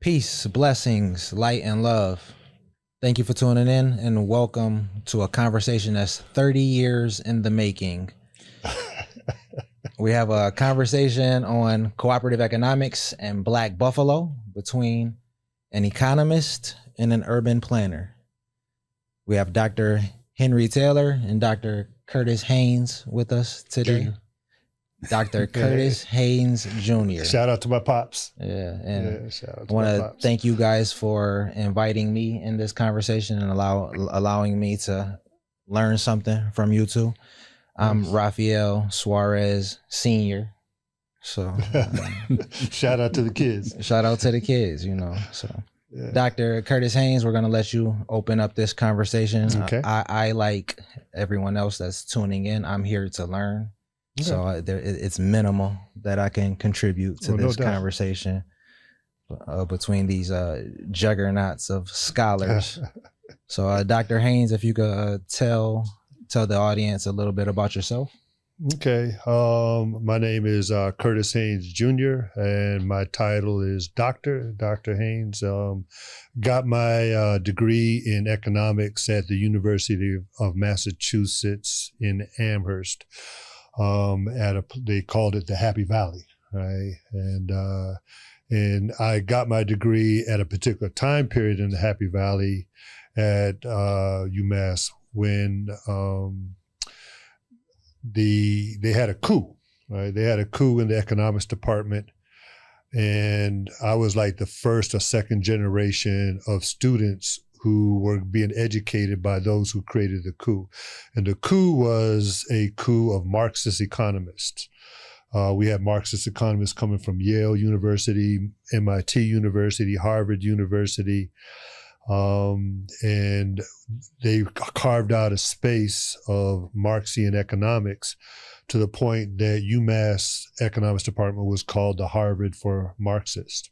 Peace, blessings, light, and love. Thank you for tuning in and welcome to a conversation that's 30 years in the making. We have a conversation on cooperative economics and Black Buffalo between an economist and an urban planner. We have Dr. Henry Taylor and Dr. Curtis Haynes with us today. Junior. Dr. Curtis Haynes Jr. Shout out to my pops. Yeah, and shout out I to want my to pops. thank you guys for inviting me in this conversation and allowing me to learn something from you two. I'm Rafael Suarez Sr. So shout out to the kids. Shout out to the kids, So Dr. Curtis Haynes, we're going to let you open up this conversation. Okay. I like everyone else that's tuning in, I'm here to learn. Okay. So it's minimal that I can contribute to this conversation between these juggernauts of scholars. So Dr. Haynes, if you could tell the audience a little bit about yourself. Okay. My name is Curtis Haynes Jr. and my title is Dr. Haynes. Got my degree in economics at University of Massachusetts in Amherst. They called it the Happy Valley, right? And I got my degree at a particular time period in the Happy Valley at UMass when they had a coup, right? They had a coup in the economics department, and I was like the first or second generation of students who were being educated by those who created the coup. And the coup was a coup of Marxist economists. We had Marxist economists coming from Yale University, MIT University, Harvard University, and they carved out a space of Marxian economics to the point that UMass economics department was called the Harvard for Marxists.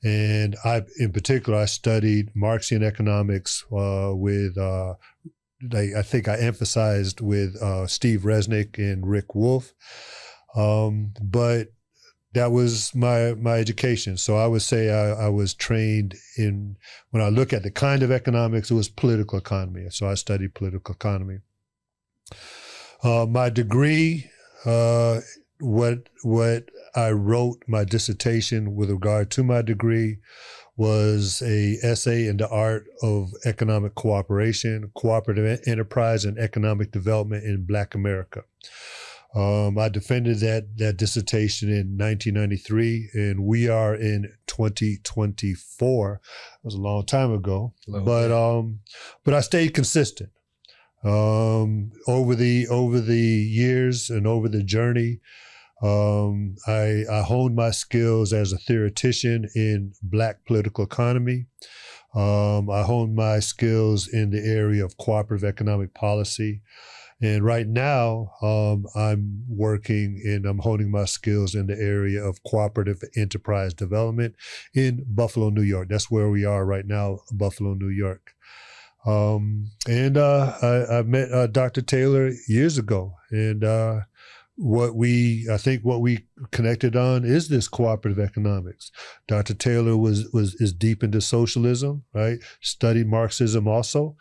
And in particular, I studied Marxian economics with, I think I emphasized with Steve Resnick and Rick Wolff. But that was my education. So I would say I was trained in, when I look at the kind of economics, it was political economy. So I studied political economy. My degree, what I wrote my dissertation with regard to my degree was a essay in the art of economic cooperation, cooperative enterprise, and economic development in Black America. I defended that dissertation in 1993, and we are in 2024. It was a long time ago, but I stayed consistent. Over the years and over the journey, I honed my skills as a theoretician in Black political economy. I honed my skills in the area of cooperative economic policy. And right now, I'm working and I'm honing my skills in the area of cooperative enterprise development in Buffalo, New York. That's where we are right now, Buffalo, New York. I met Dr. Taylor years ago, and what we connected on is this cooperative economics. Dr. Taylor is deep into socialism, right? Studied Marxism also.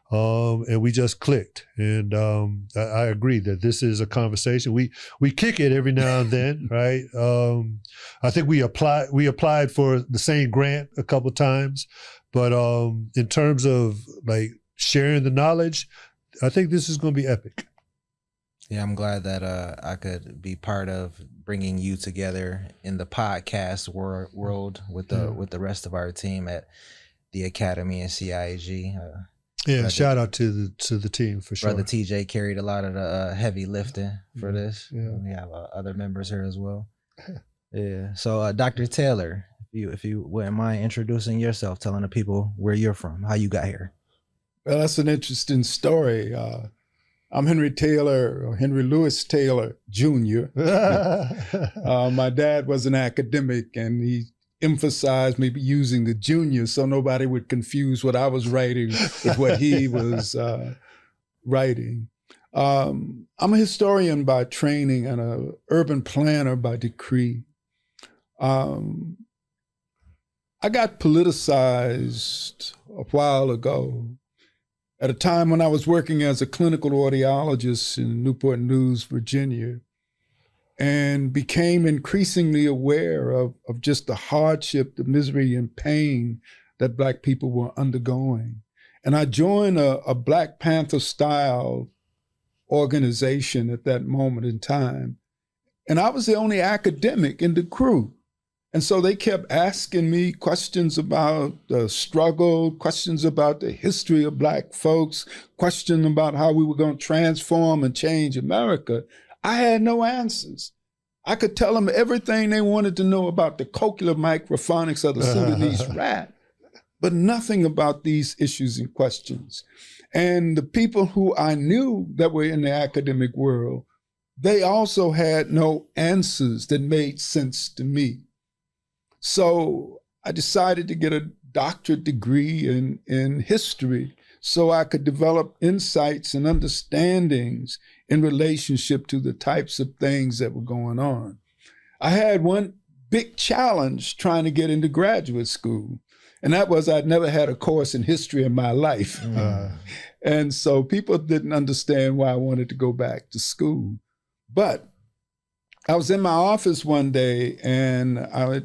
And we just clicked, and I agree that this is a conversation. We kick it every now and then, right? I think we applied for the same grant a couple of times, but in terms of like sharing the knowledge, I think this is going to be epic. Yeah, I'm glad that I could be part of bringing you together in the podcast world with the rest of our team at the Academy and CIAG. Yeah, shout out to the team for sure. Brother TJ carried a lot of the heavy lifting for this. Yeah. We have other members here as well. Yeah. So Dr. Taylor, if you wouldn't mind introducing yourself, telling the people where you're from, how you got here. Well, that's an interesting story. I'm Henry Taylor, or Henry Louis Taylor Jr. My dad was an academic, and he emphasized me using the junior so nobody would confuse what I was writing with what he was writing. I'm a historian by training and an urban planner by decree. I I got politicized a while ago at a time when I was working as a clinical audiologist in Newport News, Virginia, and became increasingly aware of just the hardship, the misery, and pain that Black people were undergoing. And I joined a Black Panther-style organization at that moment in time. And I was the only academic in the crew. And so they kept asking me questions about the struggle, questions about the history of Black folks, questions about how we were going to transform and change America. I had no answers. I could tell them everything they wanted to know about the cochlear microphonics of the Sudanese rat, but nothing about these issues and questions. And the people who I knew that were in the academic world, they also had no answers that made sense to me. So I decided to get a doctorate degree in history so I could develop insights and understandings in relationship to the types of things that were going on. I had one big challenge trying to get into graduate school, and that was I'd never had a course in history in my life. And so people didn't understand why I wanted to go back to school. But I was in my office one day and I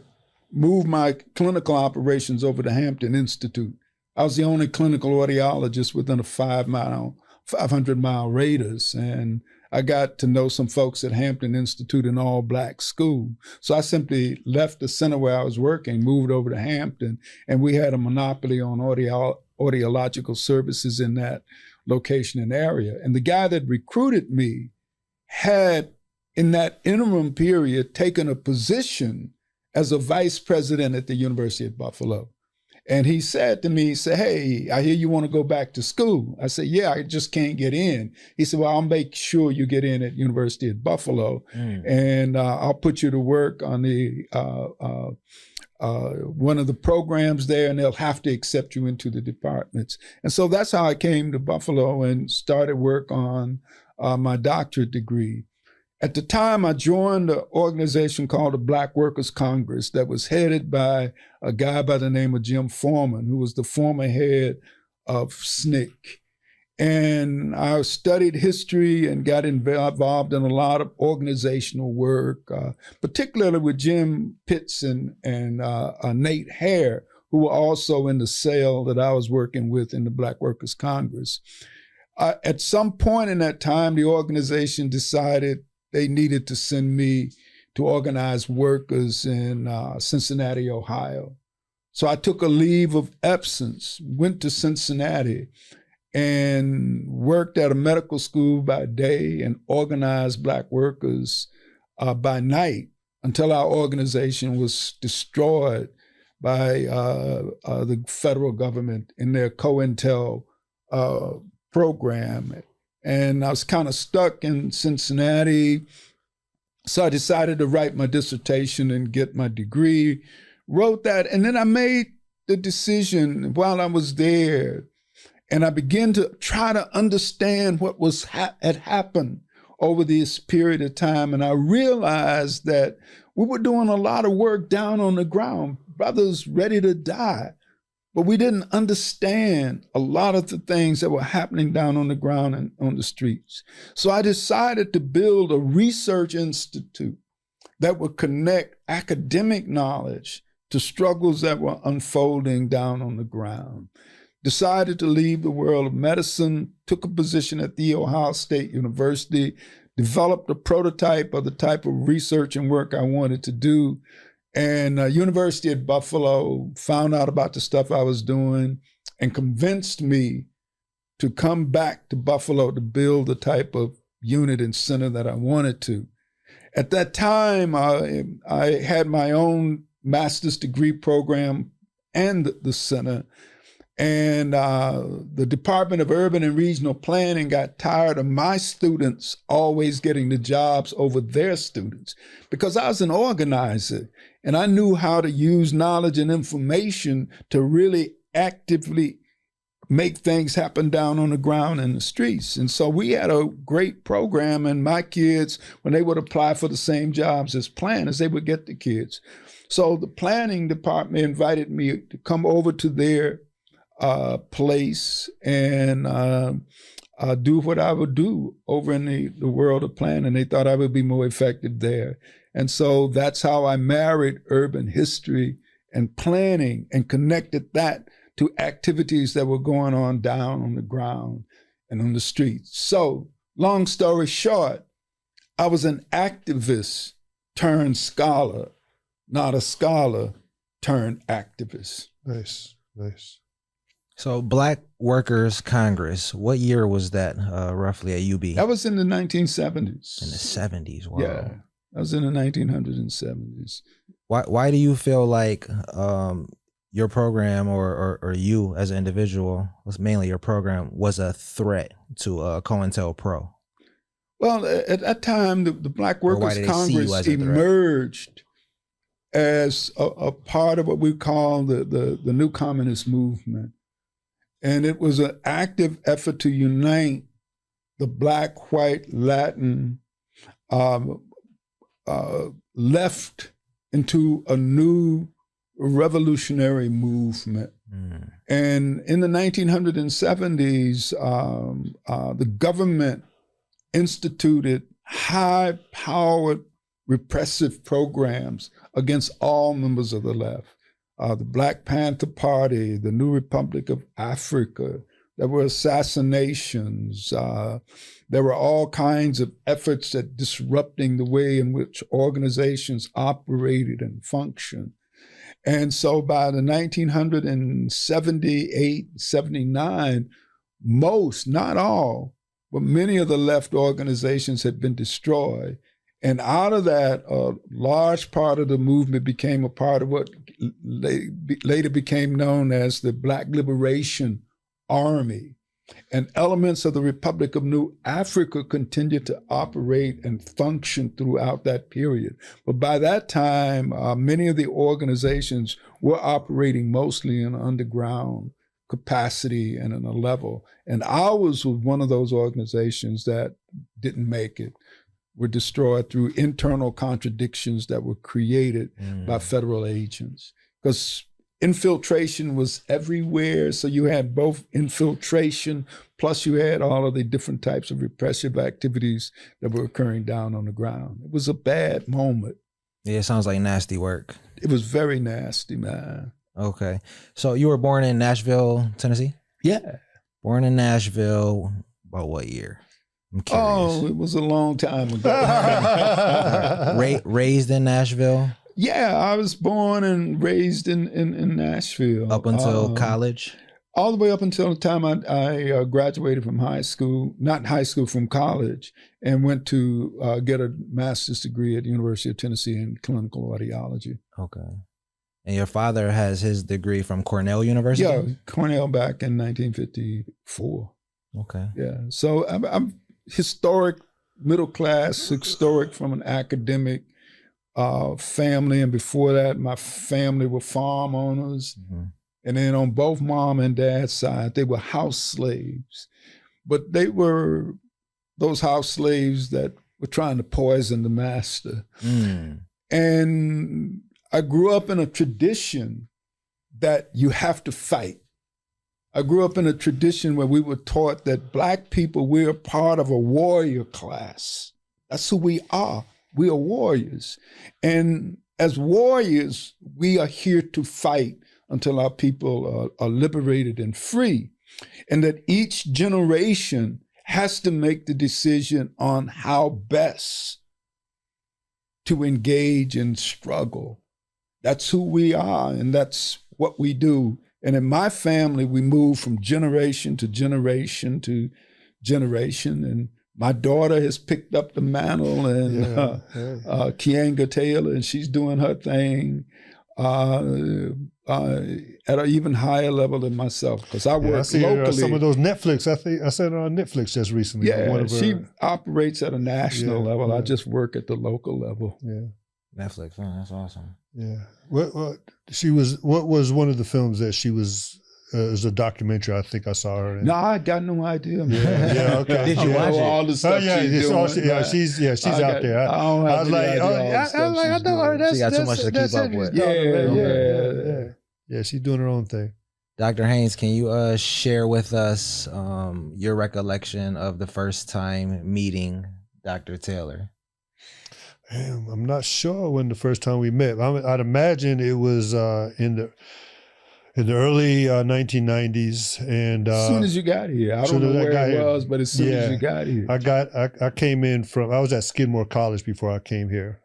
moved my clinical operations over to Hampton Institute. I was the only clinical audiologist within a 500-mile radius. And I got to know some folks at Hampton Institute, an all-Black school. So I simply left the center where I was working, moved over to Hampton, and we had a monopoly on audiological services in that location and area. And the guy that recruited me had, in that interim period, taken a position as a vice president at the University of Buffalo. And he said to me, he said, "Hey, I hear you want to go back to school." I said, "Yeah, I just can't get in." He said, "Well, I'll make sure you get in at University of Buffalo, and I'll put you to work on the one of the programs there, and they'll have to accept you into the departments." And so that's how I came to Buffalo and started work on my doctorate degree. At the time, I joined an organization called the Black Workers Congress that was headed by a guy by the name of Jim Foreman, who was the former head of SNCC. And I studied history and got involved in a lot of organizational work, particularly with Jim Pitts and Nate Hare, who were also in the cell that I was working with in the Black Workers Congress. At some point in that time, the organization decided they needed to send me to organize workers in Cincinnati, Ohio. So I took a leave of absence, went to Cincinnati, and worked at a medical school by day and organized Black workers by night until our organization was destroyed by the federal government in their COINTEL program. And I was kind of stuck in Cincinnati. So I decided to write my dissertation and get my degree, wrote that. And then I made the decision while I was there, and I began to try to understand what was had happened over this period of time. And I realized that we were doing a lot of work down on the ground, brothers ready to die. But we didn't understand a lot of the things that were happening down on the ground and on the streets. So I decided to build a research institute that would connect academic knowledge to struggles that were unfolding down on the ground. Decided to leave the world of medicine, took a position at The Ohio State University, developed a prototype of the type of research and work I wanted to do. And University at Buffalo found out about the stuff I was doing and convinced me to come back to Buffalo to build the type of unit and center that I wanted to. At that time, I had my own master's degree program and the center. And the Department of Urban and Regional Planning got tired of my students always getting the jobs over their students, because I was an organizer and I knew how to use knowledge and information to really actively make things happen down on the ground in the streets. And so we had a great program, and my kids, when they would apply for the same jobs as planners, they would get the kids. So the planning department invited me to come over to their place and do what I would do over in the world of planning. They thought I would be more effective there. And so that's how I married urban history and planning and connected that to activities that were going on down on the ground and on the streets. So long story short, I was an activist turned scholar, not a scholar turned activist. Nice, nice. So Black Workers Congress, what year was that roughly at UB? That was in the 1970s. In the 70s, wow. Yeah, that was in the 1970s. Why do you feel like your program or you as an individual, mainly your program, was a threat to COINTELPRO? Well, at that time, the Black Workers Congress emerged as a part of what we call the new communist movement. And it was an active effort to unite the Black, white, Latin left into a new revolutionary movement. And in the 1970s, the government instituted high-powered repressive programs against all members of the left. The Black Panther Party, the New Republic of Africa. There were assassinations. There were all kinds of efforts at disrupting the way in which organizations operated and functioned. And so by the 1978, 79, most, not all, but many of the left organizations had been destroyed. And out of that, a large part of the movement became a part of what later became known as the Black Liberation Army. And elements of the Republic of New Africa continued to operate and function throughout that period. But by that time, many of the organizations were operating mostly in underground capacity and in a level. And ours was one of those organizations that didn't make it. Were destroyed through internal contradictions that were created by federal agents. Because infiltration was everywhere. So you had both infiltration, plus you had all of the different types of repressive activities that were occurring down on the ground. It was a bad moment. Yeah, it sounds like nasty work. It was very nasty, man. Okay. So you were born in Nashville, Tennessee? Yeah. Born in Nashville, about what year? I'm curious. Oh, it was a long time ago. Raised in Nashville? Yeah, I was born and raised in Nashville. Up until college? All the way up until the time I graduated from high school, not high school, from college, and went to get a master's degree at the University of Tennessee in clinical audiology. Okay. And your father has his degree from Cornell University? Yeah, Cornell back in 1954. Okay. Yeah, so I'm historic, middle class, historic from an academic family. And before that, my family were farm owners. And then on both mom and dad's side, they were house slaves. But they were those house slaves that were trying to poison the master. And I grew up in a tradition that you have to fight. I grew up in a tradition where we were taught that Black people, we're part of a warrior class. That's who we are. We are warriors. And as warriors, we are here to fight until our people are liberated and free. And that each generation has to make the decision on how best to engage and struggle. That's who we are, and that's what we do. And in my family, we move from generation to generation to generation. And my daughter has picked up the mantle, and Kianga Taylor, and she's doing her thing at an even higher level than myself, because I work locally. Some of those Netflix, I said on Netflix just recently. Yeah, she operates at a national level. Yeah. I just work at the local level. Yeah. Netflix, oh, that's awesome. Yeah. What was one of the films that she was was a documentary. I think I saw her in. No, I got no idea, man. Yeah, okay. Did you watch it? All the stuff she's doing. She's out there. I don't have I was any like, idea all the stuff I know her. she's She got too much to keep up with. Yeah, she's doing her own thing. Dr. Haynes, can you share with us your recollection of the first time meeting Dr. Taylor? I'm not sure when the first time we met. I'd imagine it was in the early 1990s, and as soon as you got here, I don't know where it was, but as soon as you got here, I came in from. I was at Skidmore College before I came here,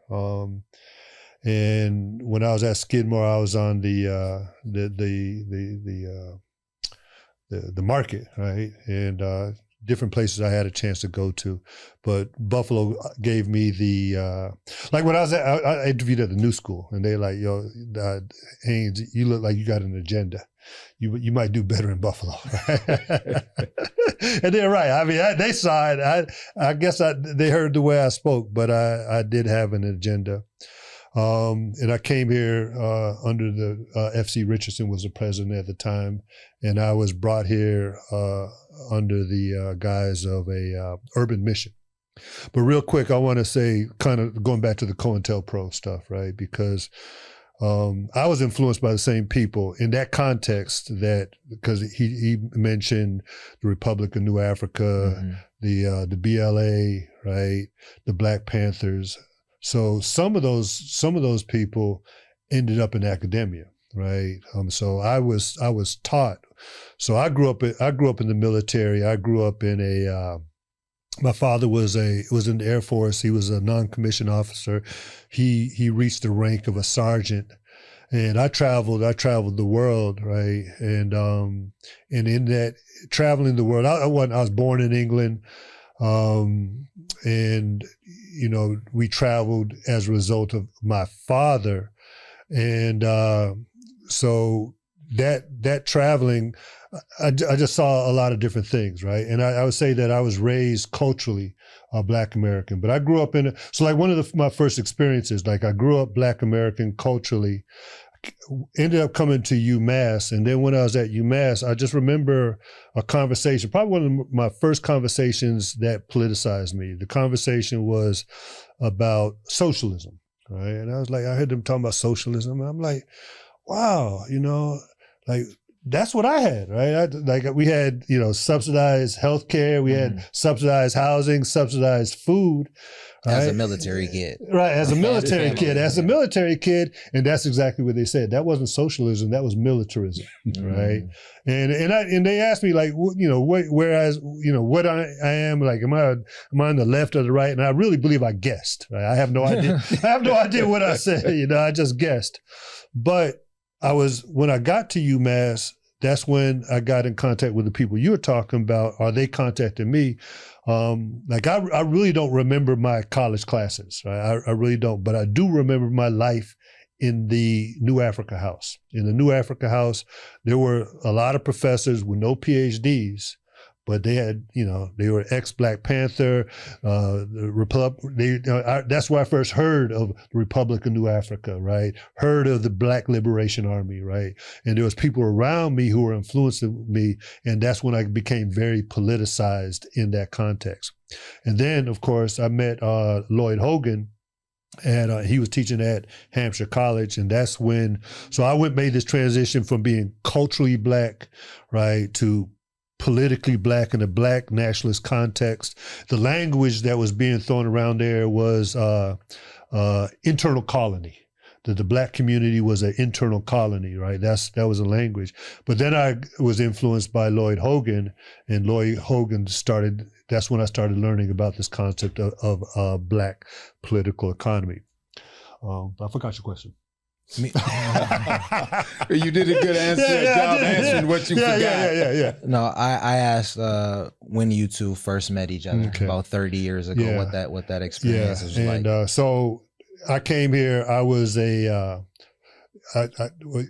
and when I was at Skidmore, I was on the market, right, and different places I had a chance to go to, but Buffalo gave me the like when I was I interviewed at the New School, and they're like, "Yo, Haynes, you look like you got an agenda. You might do better in Buffalo." And they're right. I mean, they saw it. I guess they heard the way I spoke, but I did have an agenda. And I came here under the F.C. Richardson was the president at the time, and I was brought here under the guise of a urban mission. But real quick, I want to say, kind of going back to the COINTELPRO stuff, right? Because I was influenced by the same people in that context, that because he mentioned the Republic of New Africa, the BLA, right, the Black Panthers. So some of those people ended up in academia, right? So I was taught. So I grew up in the military. I grew up in a. My father was in the Air Force. He was a non-commissioned officer. He reached the rank of a sergeant, and I traveled the world, right? And in that traveling the world, I was born in England. And we traveled as a result of my father, and so that traveling, I just saw a lot of different things, right? And I would say that I was raised culturally Black American, but I grew up so like one of my first experiences, like I grew up Black American culturally, ended up coming to UMass, and then when I was at UMass, I just remember a conversation, probably one of my first conversations that politicized me. The conversation was about socialism, right? And I was like, I heard them talking about socialism, and I'm like, wow, like that's what I had, right? We had, subsidized healthcare, we had subsidized housing, subsidized food. As right? a military kid. Right, as a military kid, and that's exactly what they said. That wasn't socialism, that was militarism, right? And they asked me, like, whereas, what I am, like, am I on the left or the right? And I really believe I guessed, right? I have no idea. I have no idea what I said, I just guessed. But when I got to UMass, that's when I got in contact with the people you were talking about, or they contacted me. I really don't remember my college classes, right? I really don't, but I do remember my life in the New Africa House. In the New Africa House, there were a lot of professors with no PhDs, but they had, they were ex-Black Panther, that's where I first heard of the Republic of New Africa, right? Heard of the Black Liberation Army, right? And there was people around me who were influencing me, and that's when I became very politicized in that context. And then, of course, I met Lloyd Hogan, and he was teaching at Hampshire College, and that's when, so I made this transition from being culturally Black, right, to politically Black in a Black nationalist context. The language that was being thrown around there was internal colony. That the Black community was an internal colony, right? That was a language. But then I was influenced by Lloyd Hogan, and Lloyd Hogan that's when I started learning about this concept of Black political economy. I forgot your question. You did a good job answering what you forgot. Yeah. No, I asked when you two first met each other about 30 years ago. What that experience was like. And so I came here. I was you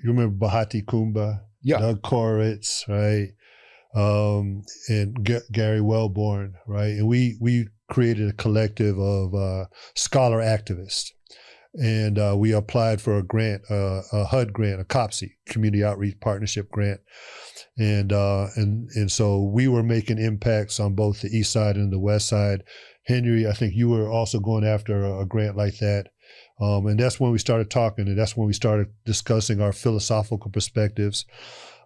remember Bahati Kumba, Doug Koritz, right, and Gary Wellborn, right, and we created a collective of scholar activists. And we applied for a grant, a HUD grant, a COPSI, Community Outreach Partnership Grant. And so we were making impacts on both the east side and the west side. Henry, I think you were also going after a grant like that. And that's when we started talking, and that's when we started discussing our philosophical perspectives.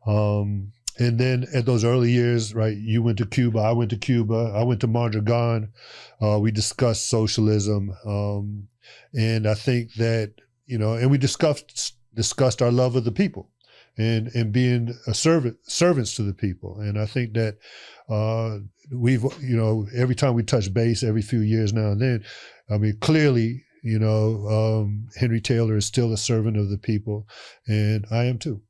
And then at those early years, right, you went to Cuba, I went to Cuba, I went to Mondragon. We discussed socialism. And I think that, and we discussed our love of the people and being servants to the people. And I think that we've, every time we touch base every few years now and then, I mean, clearly, Henry Taylor is still a servant of the people, and I am too.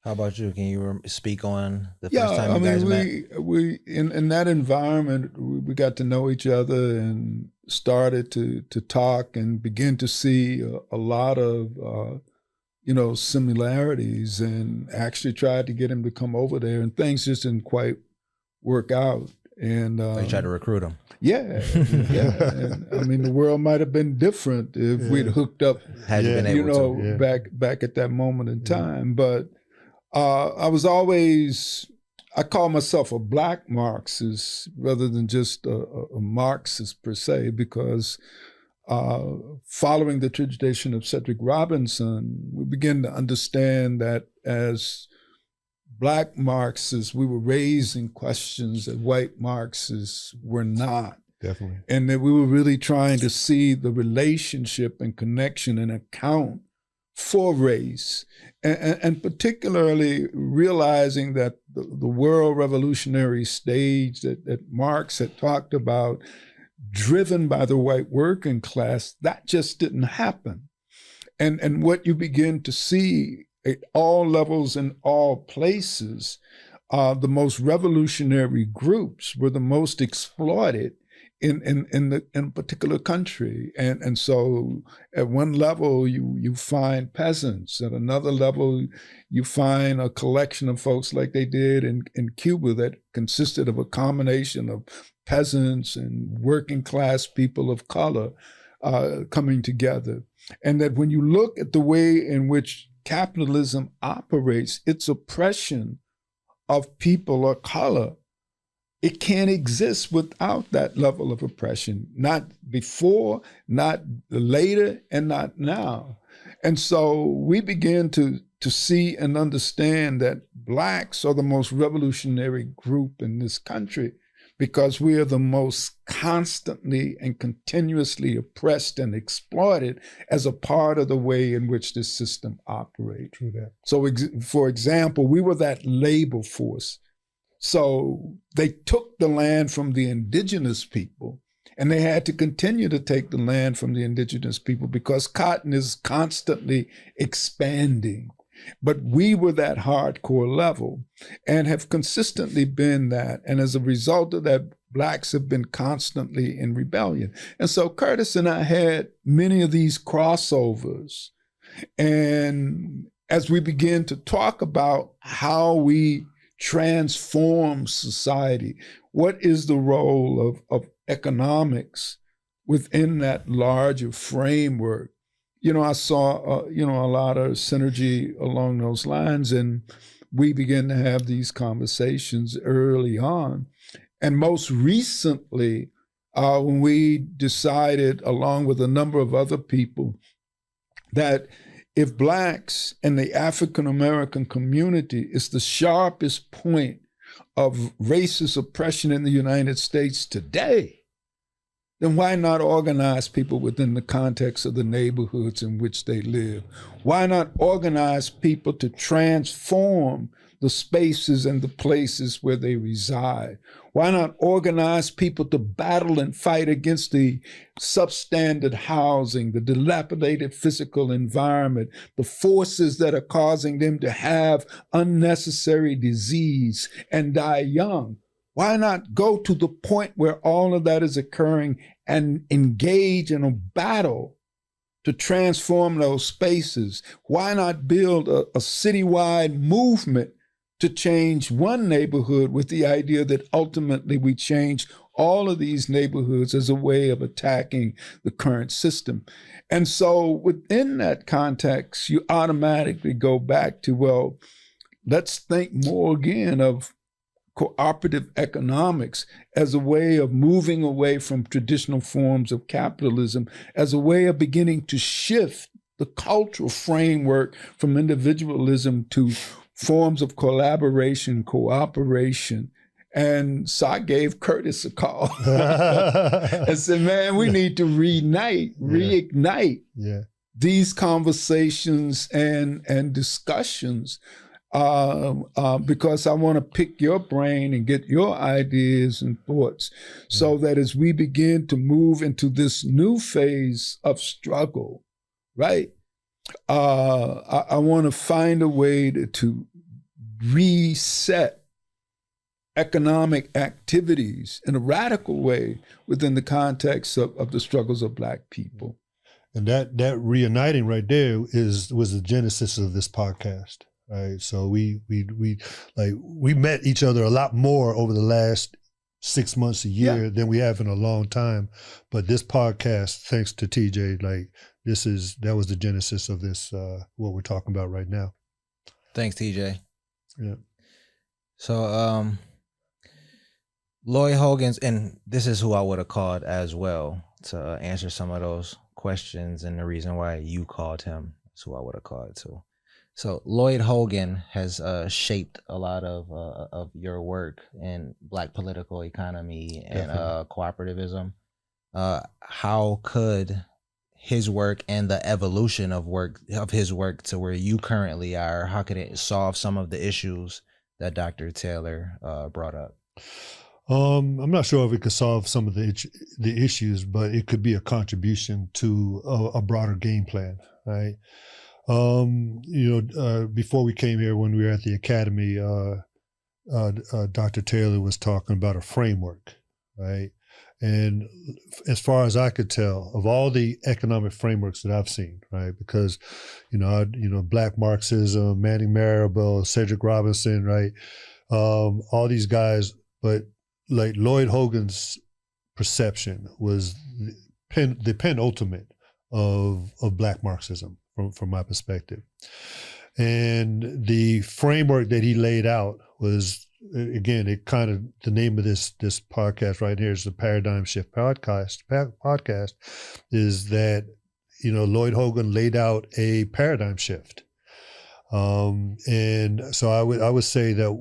How about you? Can you speak on the first time you guys met? We in that environment, we got to know each other and started to talk and begin to see a lot of similarities, and actually tried to get him to come over there, and things just didn't quite work out. And you tried to recruit him. Yeah. And, I mean, the world might have been different if we'd hooked up, had you been able to. back at that moment in time. But I call myself a black Marxist rather than just a Marxist per se, because following the tradition of Cedric Robinson, we begin to understand that as Black Marxists, we were raising questions that white Marxists were not. Definitely. And that we were really trying to see the relationship and connection and account for race, and particularly realizing that the world revolutionary stage that Marx had talked about, driven by the white working class, that just didn't happen. And what you begin to see at all levels and all places, the most revolutionary groups were the most exploited in a particular country. And so at one level you find peasants, at another level you find a collection of folks like they did in Cuba that consisted of a combination of peasants and working class people of color coming together. And that when you look at the way in which capitalism operates, its oppression of people of color, it can't exist without that level of oppression, not before, not later, and not now. And so we begin to see and understand that Blacks are the most revolutionary group in this country, because we are the most constantly and continuously oppressed and exploited as a part of the way in which this system operates. True that. So, for example, we were that labor force. So they took the land from the indigenous people, and they had to continue to take the land from the indigenous people because cotton is constantly expanding. But we were that hardcore level and have consistently been that. And as a result of that, Blacks have been constantly in rebellion. And so Curtis and I had many of these crossovers. And as we begin to talk about how we transform society, what is the role of economics within that larger framework? I saw, a lot of synergy along those lines, and we began to have these conversations early on. And most recently, when we decided, along with a number of other people, that if Blacks and the African-American community is the sharpest point of racist oppression in the United States today, then why not organize people within the context of the neighborhoods in which they live? Why not organize people to transform the spaces and the places where they reside? Why not organize people to battle and fight against the substandard housing, the dilapidated physical environment, the forces that are causing them to have unnecessary disease and die young? Why not go to the point where all of that is occurring and engage in a battle to transform those spaces? Why not build a citywide movement to change one neighborhood with the idea that ultimately we change all of these neighborhoods as a way of attacking the current system. And so within that context, you automatically go back to, well, let's think more again of cooperative economics as a way of moving away from traditional forms of capitalism, as a way of beginning to shift the cultural framework from individualism to forms of collaboration, cooperation. And so I gave Curtis a call and said, man, we need to reignite these conversations and discussions because I want to pick your brain and get your ideas and thoughts so that as we begin to move into this new phase of struggle, right? I want to find a way to reset economic activities in a radical way within the context of the struggles of Black people. And that reuniting right there was the genesis of this podcast. Right. So we met each other a lot more over the last 6 months, a year than we have in a long time. But this podcast, thanks to TJ, that was the genesis of this, what we're talking about right now. Thanks, TJ. Yeah. So Lloyd Hogan's, and this is who I would have called as well to answer some of those questions, and the reason why you called him is who I would have called too. So Lloyd Hogan has shaped a lot of your work in Black political economy and cooperativism. How could his work and the evolution of his work to where you currently are, how could it solve some of the issues that Dr. Taylor brought up? I'm not sure if it could solve some of the issues, but it could be a contribution to a broader game plan, right? Before we came here, when we were at the academy, Dr. Taylor was talking about a framework, right? And as far as I could tell, of all the economic frameworks that I've seen, right? Because, Black Marxism, Manning Marable, Cedric Robinson, right? All these guys, but like Lloyd Hogan's perception was the penultimate of Black Marxism from my perspective. And the framework that he laid out was, again, the name of this podcast right here is the Paradigm Shift podcast is that, Lloyd Hogan laid out a paradigm shift. And so I would say that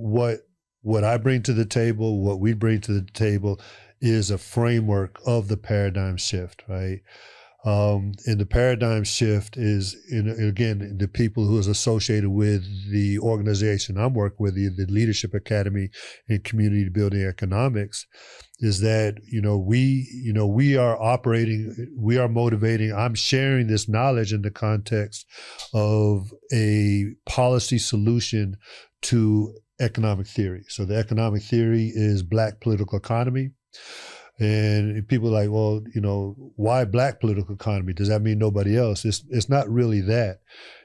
what I bring to the table, what we bring to the table is a framework of the paradigm shift, right? And the paradigm shift is, again, the people who is associated with the organization I'm working with, the Leadership Academy in Community Building Economics, is that, we are operating, we are motivating, I'm sharing this knowledge in the context of a policy solution to economic theory. So the economic theory is Black political economy. And people are like, well, why Black political economy? Does that mean nobody else? It's not really that.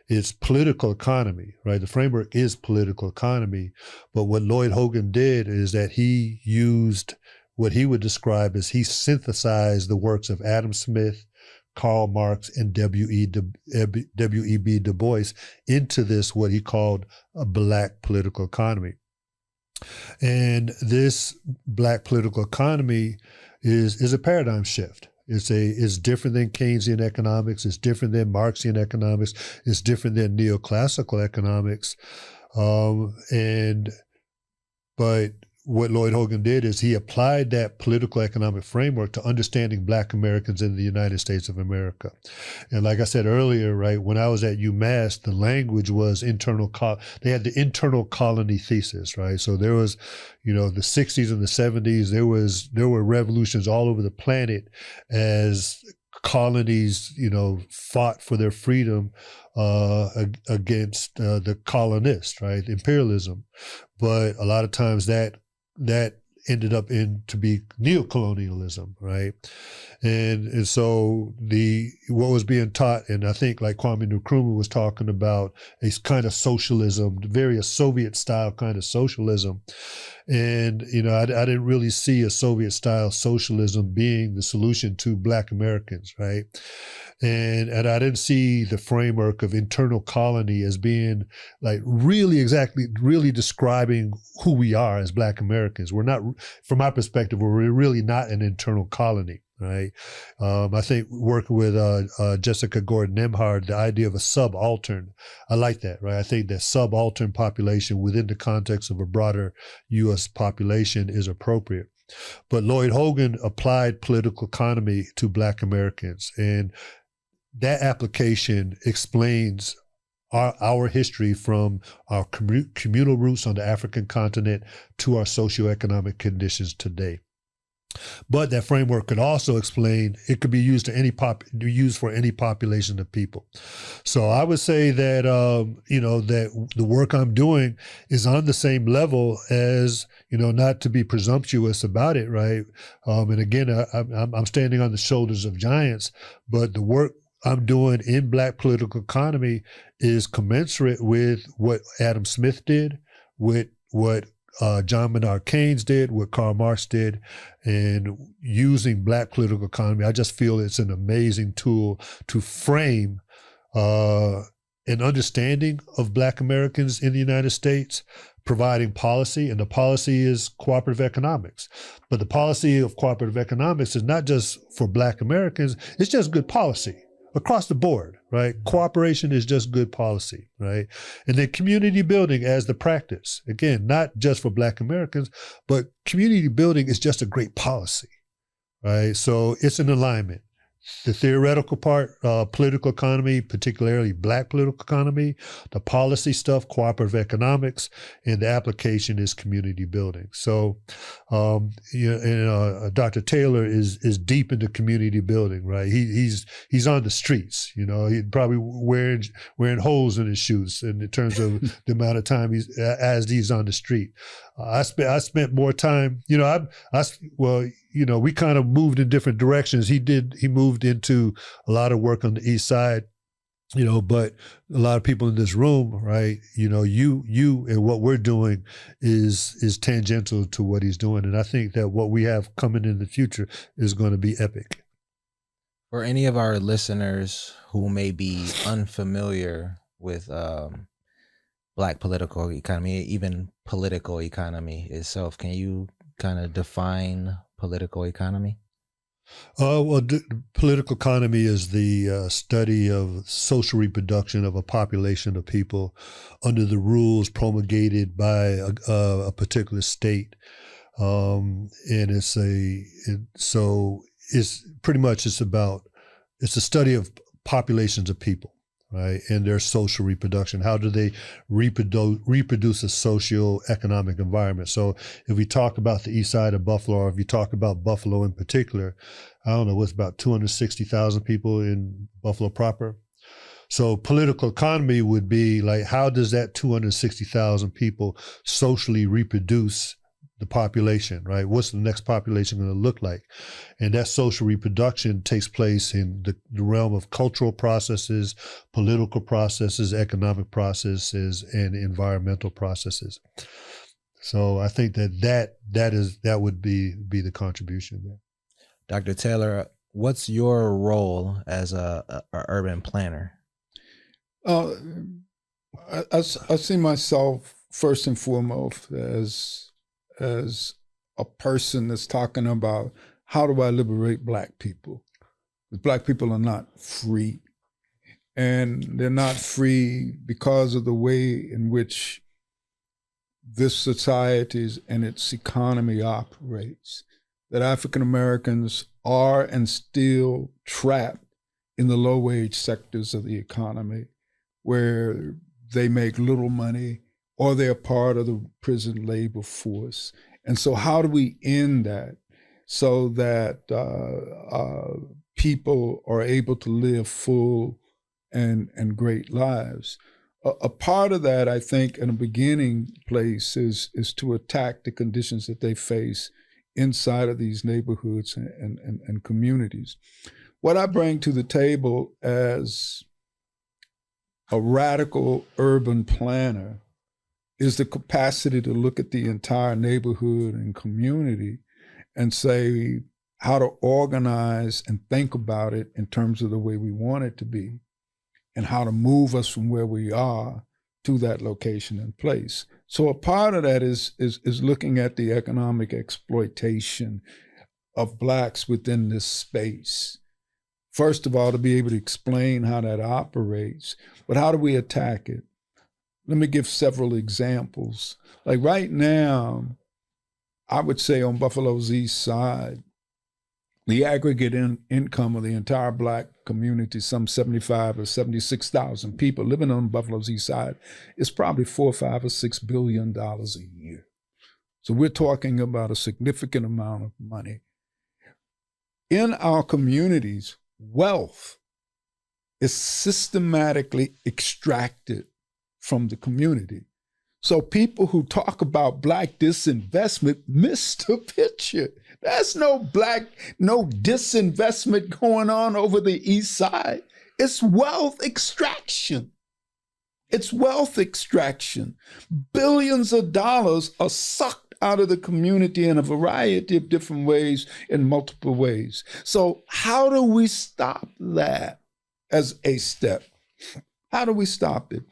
It's political economy, right? The framework is political economy. But what Lloyd Hogan did is that he used what he would describe as, he synthesized the works of Adam Smith, Karl Marx, and W.E.B. Du Bois into this, what he called a Black political economy. And this Black political economy is a paradigm shift. It's different than Keynesian economics. It's different than Marxian economics. It's different than neoclassical economics. But what Lloyd Hogan did is he applied that political economic framework to understanding Black Americans in the United States of America. And like I said earlier, right, when I was at UMass, the language was they had the internal colony thesis, right? So there was, the 60s and the 70s, there were revolutions all over the planet as colonies, fought for their freedom against the colonists, right? Imperialism. But a lot of times that ended up to be neocolonialism, right? And so what was being taught, and I think like Kwame Nkrumah was talking about, a kind of socialism, very Soviet style kind of socialism. And, I didn't really see a Soviet-style socialism being the solution to Black Americans, right? And I didn't see the framework of internal colony as being like really describing who we are as Black Americans. We're not, from my perspective, we're really not an internal colony. Right. I think working with Jessica Gordon-Emhard, the idea of a subaltern, I like that. Right. I think that subaltern population within the context of a broader U.S. population is appropriate. But Lloyd Hogan applied political economy to Black Americans, and that application explains our history from our communal roots on the African continent to our socioeconomic conditions today. But that framework could also explain, it could be used for any population of people. So I would say that, that the work I'm doing is on the same level as, not to be presumptuous about it, right? And again, I'm standing on the shoulders of giants, but the work I'm doing in Black political economy is commensurate with what Adam Smith did, with what John Maynard Keynes did, what Karl Marx did, and using Black political economy. I just feel it's an amazing tool to frame an understanding of Black Americans in the United States, providing policy, and the policy is cooperative economics. But the policy of cooperative economics is not just for Black Americans, it's just good policy across the board, right? Cooperation is just good policy, right? And then community building as the practice. Again, not just for Black Americans, but community building is just a great policy, right? So it's an alignment. The theoretical part, political economy, particularly Black political economy, the policy stuff, cooperative economics, and the application is community building. So, Dr. Taylor is deep into community building, right? He's on the streets. He's probably wearing holes in his shoes in terms of the amount of time he's on the street. I spent more time. We kind of moved in different directions. He moved into a lot of work on the East Side, but a lot of people in this room, right? You and what we're doing is tangential to what he's doing. And I think that what we have coming in the future is going to be epic. For any of our listeners who may be unfamiliar with Black political economy, even political economy itself, can you kind of define political economy? Political economy is the study of social reproduction of a population of people under the rules promulgated by a particular state, and it's a study of populations of people, right, and their social reproduction. How do they reproduce a socio-economic environment? So if we talk about the east side of Buffalo, or if you talk about Buffalo in particular, I don't know, what's about 260,000 people in Buffalo proper? So political economy would be like, how does that 260,000 people socially reproduce the population, right? What's the next population going to look like? And that social reproduction takes place in the realm of cultural processes, political processes, economic processes, and environmental processes. So I think that would be the contribution there. Dr. Taylor, what's your role as a urban planner? I see myself first and foremost as a person that's talking about how do I liberate Black people? Because Black people are not free. And they're not free because of the way in which this society and its economy operates. That African Americans are and still trapped in the low-wage sectors of the economy where they make little money or they're part of the prison labor force. And so how do we end that so that people are able to live full and great lives? A part of that, I think, in a beginning place is to attack the conditions that they face inside of these neighborhoods and communities. What I bring to the table as a radical urban planner is the capacity to look at the entire neighborhood and community and say how to organize and think about it in terms of the way we want it to be, and how to move us from where we are to that location and place. So a part of that is looking at the economic exploitation of Blacks within this space. First of all, to be able to explain how that operates, but how do we attack it? Let me give several examples. Like right now, I would say on Buffalo's East Side, the aggregate income of the entire Black community, some 75 or 76,000 people living on Buffalo's East Side, is probably $4, $5, or $6 billion a year. So we're talking about a significant amount of money. In our communities, wealth is systematically extracted from the community. So people who talk about Black disinvestment miss the picture. There's no disinvestment going on over the East Side. It's wealth extraction. It's wealth extraction. Billions of dollars are sucked out of the community in a variety of different ways, in multiple ways. So how do we stop that as a step? How do we stop it?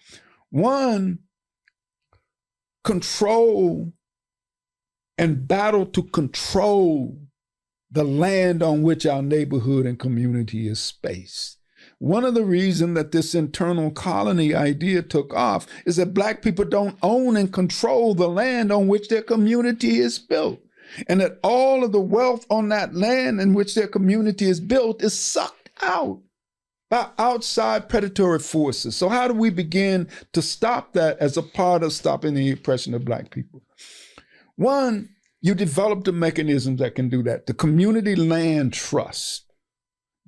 One, control and battle to control the land on which our neighborhood and community is spaced. One of the reasons that this internal colony idea took off is that Black people don't own and control the land on which their community is built, and that all of the wealth on that land in which their community is built is sucked out by outside predatory forces. So how do we begin to stop that as a part of stopping the oppression of Black people? One, you develop the mechanisms that can do that. The community land trust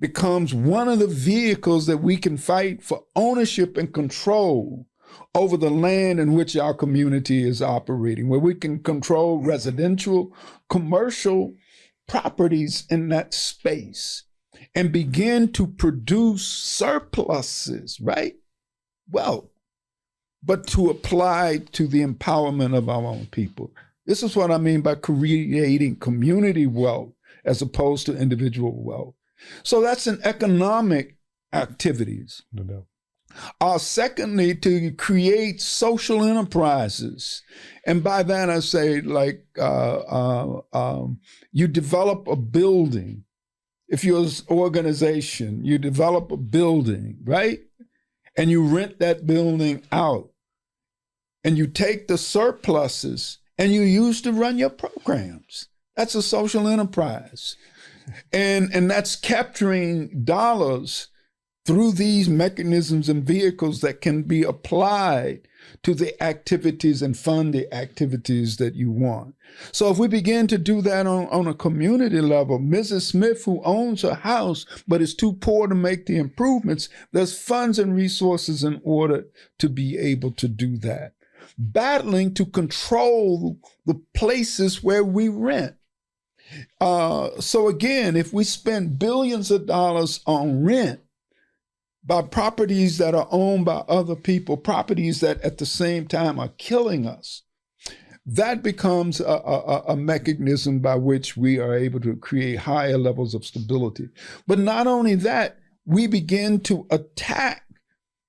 becomes one of the vehicles that we can fight for ownership and control over the land in which our community is operating, where we can control residential, commercial properties in that space and begin to produce surpluses, right? Well, but to apply to the empowerment of our own people. This is what I mean by creating community wealth as opposed to individual wealth. So that's an economic activities. No doubt. Secondly, to create social enterprises. And by that I say, like, you develop a building. If you're an organization, you develop a building, right? And you rent that building out. And you take the surpluses and you use to run your programs. That's a social enterprise. And that's capturing dollars through these mechanisms and vehicles that can be applied to the activities and fund the activities that you want. So if we begin to do that on a community level, Mrs. Smith, who owns her house but is too poor to make the improvements, there's funds and resources in order to be able to do that. Battling to control the places where we rent. So again, if we spend billions of dollars on rent by properties that are owned by other people, properties that at the same time are killing us, that becomes a mechanism by which we are able to create higher levels of stability. But not only that, we begin to attack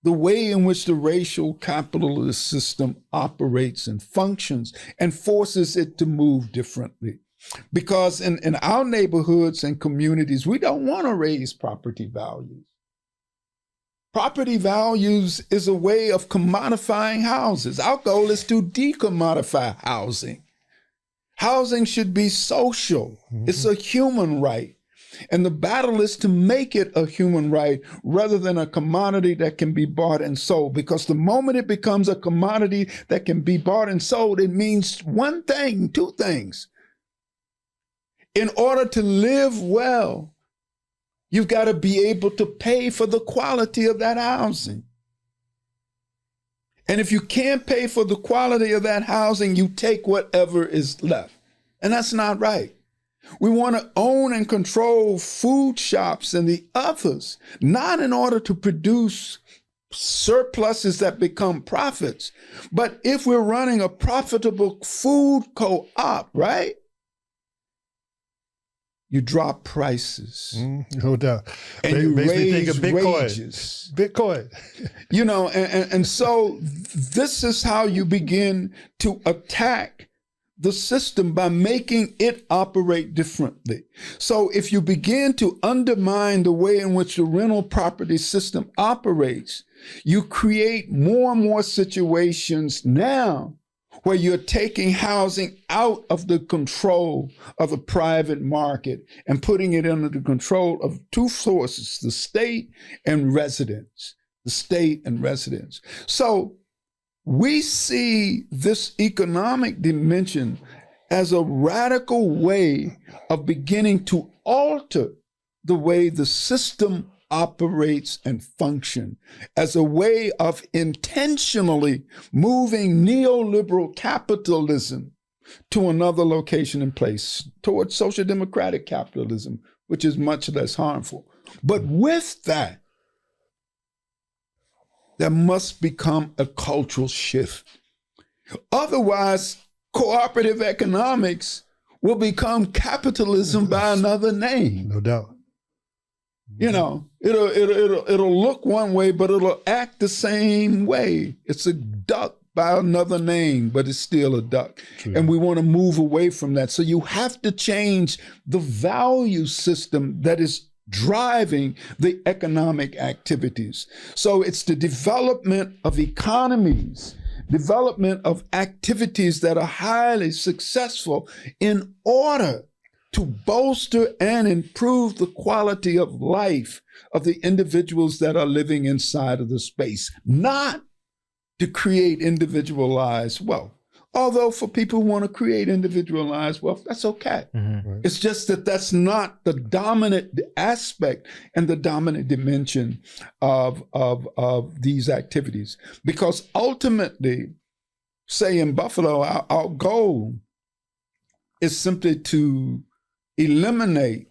the way in which the racial capitalist system operates and functions and forces it to move differently. Because in our neighborhoods and communities, we don't want to raise property values. Property values is a way of commodifying houses. Our goal is to decommodify housing. Housing should be social. Mm-hmm. It's a human right. And the battle is to make it a human right rather than a commodity that can be bought and sold. Because the moment it becomes a commodity that can be bought and sold, it means one thing, two things. In order to live well, you've got to be able to pay for the quality of that housing. And if you can't pay for the quality of that housing, you take whatever is left. And that's not right. We want to own and control food shops and the others, not in order to produce surpluses that become profits. But if we're running a profitable food co-op, right? You drop prices. No doubt. And you makes me think raise of Bitcoin. wages. Bitcoin. You know, and so this is how you begin to attack the system, by making it operate differently. So if you begin to undermine the way in which the rental property system operates, you create more and more situations now where you're taking housing out of the control of the private market and putting it under the control of two sources, the state and residents. The state and residents. So we see this economic dimension as a radical way of beginning to alter the way the system operates and function, as a way of intentionally moving neoliberal capitalism to another location and place, towards social democratic capitalism, which is much less harmful. But with that, there must become a cultural shift. Otherwise, cooperative economics will become capitalism by another name. No doubt. You know, it'll look one way, but it'll act the same way. It's a duck by another name, but it's still a duck. True. And we want to move away from that. So you have to change the value system that is driving the economic activities. So it's the development of economies, development of activities that are highly successful in order to bolster and improve the quality of life of the individuals that are living inside of the space, not to create individualized wealth. Although for people who want to create individualized wealth, that's okay. Mm-hmm. Right. It's just that that's not the dominant aspect and the dominant dimension of these activities. Because ultimately, say in Buffalo, our goal is simply to eliminate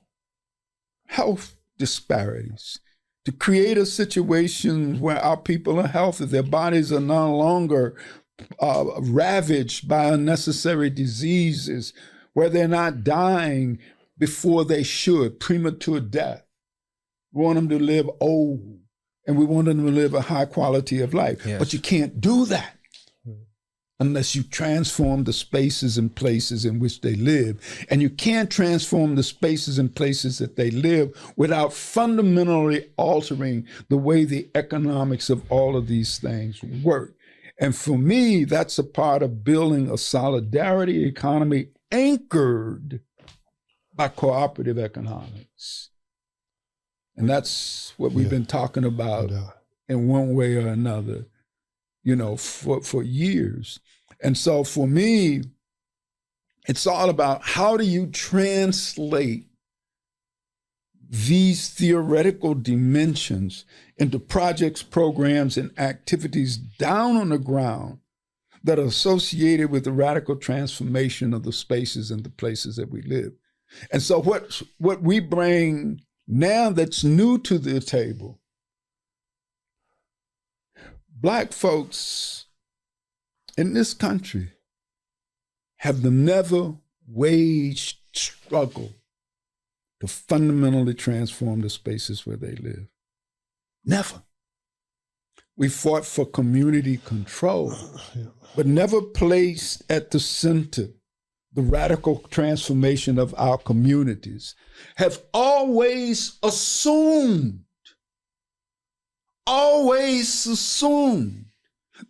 health disparities, to create a situation where our people are healthy, their bodies are no longer ravaged by unnecessary diseases, where they're not dying before they should, premature death. We want them to live old, and we want them to live a high quality of life. Yes. But you can't do that unless you transform the spaces and places in which they live. And you can't transform the spaces and places that they live without fundamentally altering the way the economics of all of these things work. And for me, that's a part of building a solidarity economy anchored by cooperative economics. And that's what we've been talking about in one way or another, you know, for years. And so for me, it's all about how do you translate these theoretical dimensions into projects, programs, and activities down on the ground that are associated with the radical transformation of the spaces and the places that we live. And so what we bring now that's new to the table, Black folks in this country have never waged struggle to fundamentally transform the spaces where they live. Never. We fought for community control, but never placed at the center the radical transformation of our communities. Have always assumed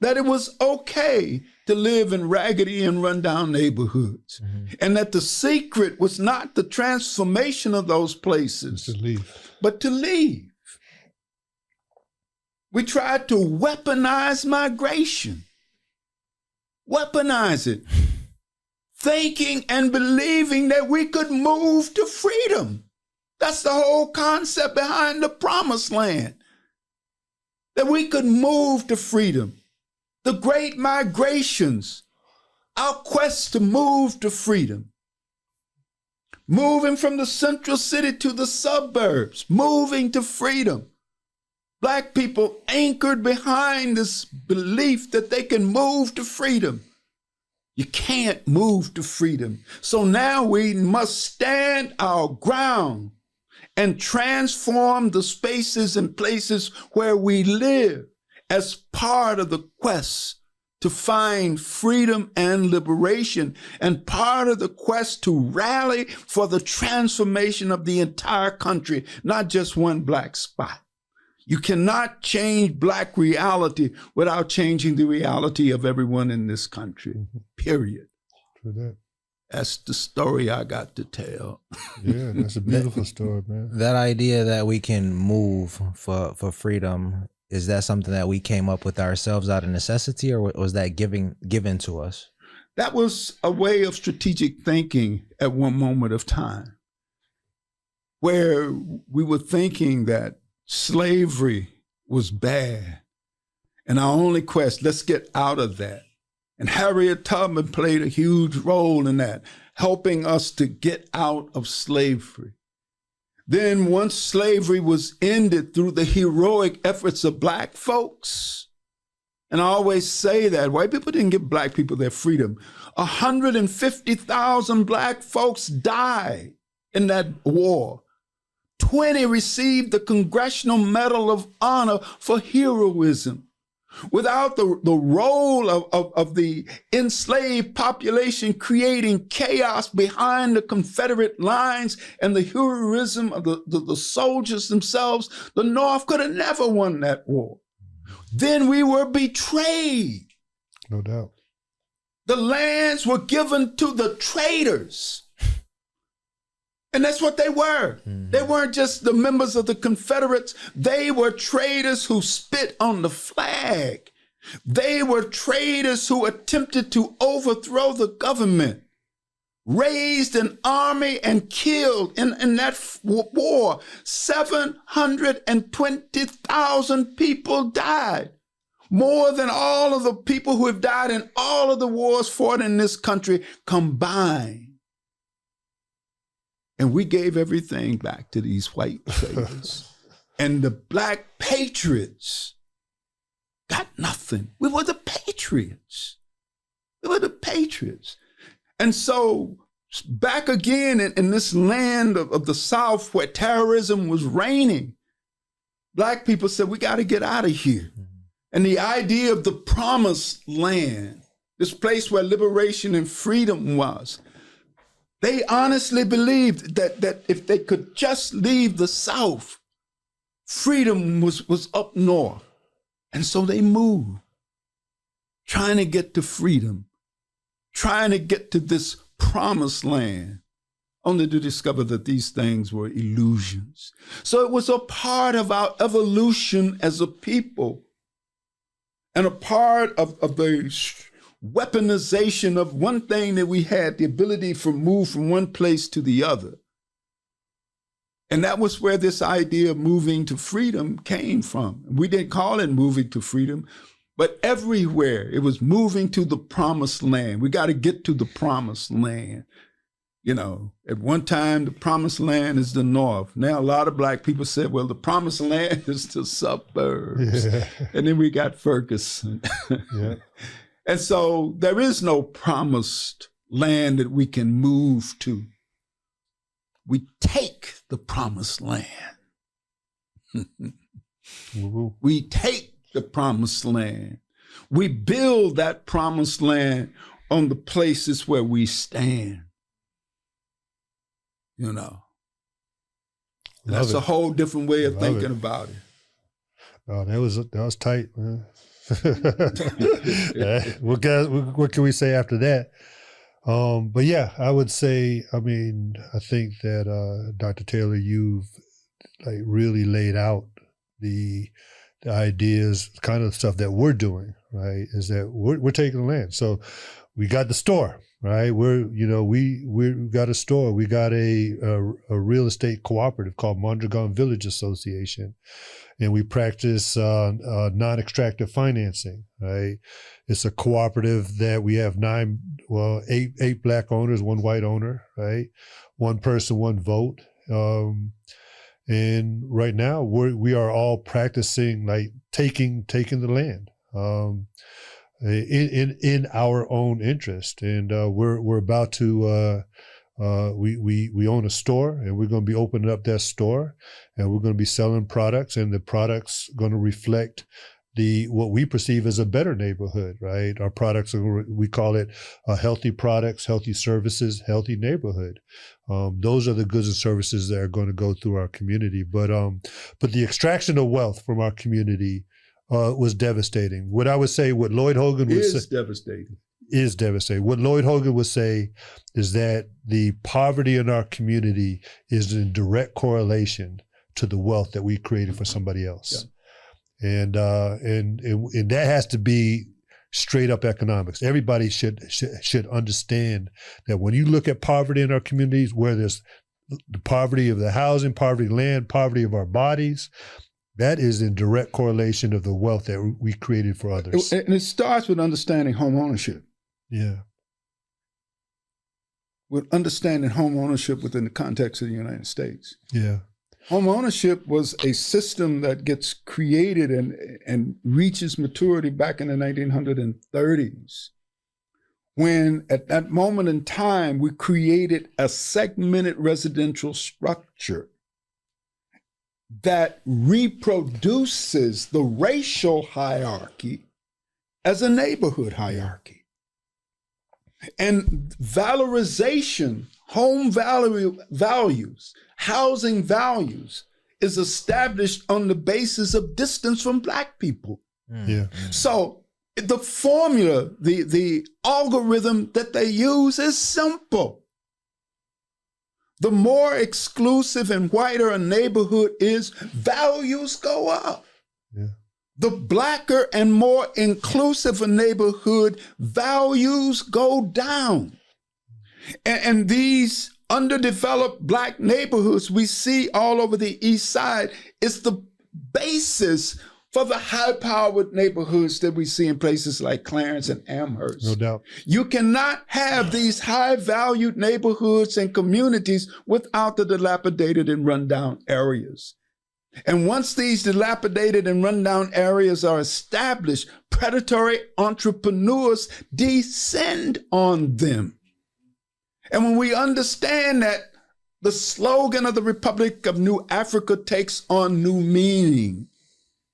that it was okay to live in raggedy and rundown neighborhoods. Mm-hmm. And that the secret was not the transformation of those places, but to leave. We tried to weaponize migration, weaponize it, thinking and believing that we could move to freedom. That's the whole concept behind the Promised Land, that we could move to freedom. The great migrations, our quest to move to freedom, moving from the central city to the suburbs, moving to freedom. Black people anchored behind this belief that they can move to freedom. You can't move to freedom. So now we must stand our ground and transform the spaces and places where we live as part of the quest to find freedom and liberation, and part of the quest to rally for the transformation of the entire country, not just one black spot. You cannot change black reality without changing the reality of everyone in this country, period. For that. That's the story I got to tell. Yeah, that's a beautiful story, man. That idea that we can move for freedom, is that something that we came up with ourselves out of necessity, or was that given to us? That was a way of strategic thinking at one moment of time, where we were thinking that slavery was bad, and our only quest, let's get out of that. And Harriet Tubman played a huge role in that, helping us to get out of slavery. Then once slavery was ended through the heroic efforts of black folks, and I always say that, white people didn't give black people their freedom. 150,000 black folks died in that war. 20 received the Congressional Medal of Honor for heroism. Without the role of the enslaved population creating chaos behind the Confederate lines and the heroism of the soldiers themselves, the North could have never won that war. Then we were betrayed. No doubt. The lands were given to the traitors. And that's what they were. Mm-hmm. They weren't just the members of the Confederates. They were traitors who spit on the flag. They were traitors who attempted to overthrow the government, raised an army and killed in that war. 720,000 people died. More than all of the people who have died in all of the wars fought in this country combined. And we gave everything back to these white traitors. And the black patriots got nothing. We were the patriots. We were the patriots. And so back again in this land of the South where terrorism was reigning, black people said, we got to get out of here. And the idea of the promised land, this place where liberation and freedom was, they honestly believed that if they could just leave the South, freedom was up north. And so they moved, trying to get to freedom, trying to get to this promised land, only to discover that these things were illusions. So it was a part of our evolution as a people, and a part of the weaponization of one thing that we had, the ability to move from one place to the other. And that was where this idea of moving to freedom came from. We didn't call it moving to freedom, but everywhere it was moving to the promised land. We got to get to the promised land. You know, at one time, the promised land is the North. Now, a lot of black people said, well, the promised land is the suburbs. Yeah. And then we got Ferguson. Yeah. And so there is no promised land that we can move to. We take the promised land. We take the promised land. We build that promised land on the places where we stand. You know, that's a whole different way of thinking about it. Oh, that was tight, man. What can we say after that? But yeah, I would say, I think that Dr. Taylor, you've like really laid out the ideas, kind of stuff that we're doing, right? Is that we're taking the land. So we got the store, right? We got a store. We got a real estate cooperative called Mondragon Village Association. And we practice non-extractive financing, right? It's a cooperative that we have eight black owners, one white owner, right? One person, one vote. And right now we are all practicing like taking the land in our own interest. And we're about to we own a store, and we're going to be opening up that store, and we're going to be selling products, and the products going to reflect what we perceive as a better neighborhood, right? Our products we call it healthy products, healthy services, healthy neighborhood. Those are the goods and services that are going to go through our community. But the extraction of wealth from our community was devastating. What I would say, what Lloyd Hogan would say, is devastating. What Lloyd Hogan would say is that the poverty in our community is in direct correlation to the wealth that we created for somebody else. Yeah. And that has to be straight up economics. Everybody should understand that when you look at poverty in our communities, where there's the poverty of the housing, poverty of land, poverty of our bodies, that is in direct correlation of the wealth that we created for others. And it starts with understanding home ownership. Yeah. With understanding home ownership within the context of the United States. Yeah. Home ownership was a system that gets created and reaches maturity back in the 1930s, when at that moment in time, we created a segmented residential structure that reproduces the racial hierarchy as a neighborhood hierarchy. And valorization, home values, housing values is established on the basis of distance from Black people. Yeah. So the formula, the algorithm that they use is simple. The more exclusive and whiter a neighborhood is, values go up. Yeah. The Blacker and more inclusive a neighborhood, values go down. And these underdeveloped Black neighborhoods we see all over the East Side is the basis for the high-powered neighborhoods that we see in places like Clarence and Amherst. No doubt. You cannot have these high-valued neighborhoods and communities without the dilapidated and rundown areas. And once these dilapidated and rundown areas are established, predatory entrepreneurs descend on them. And when we understand that the slogan of the Republic of New Africa takes on new meaning,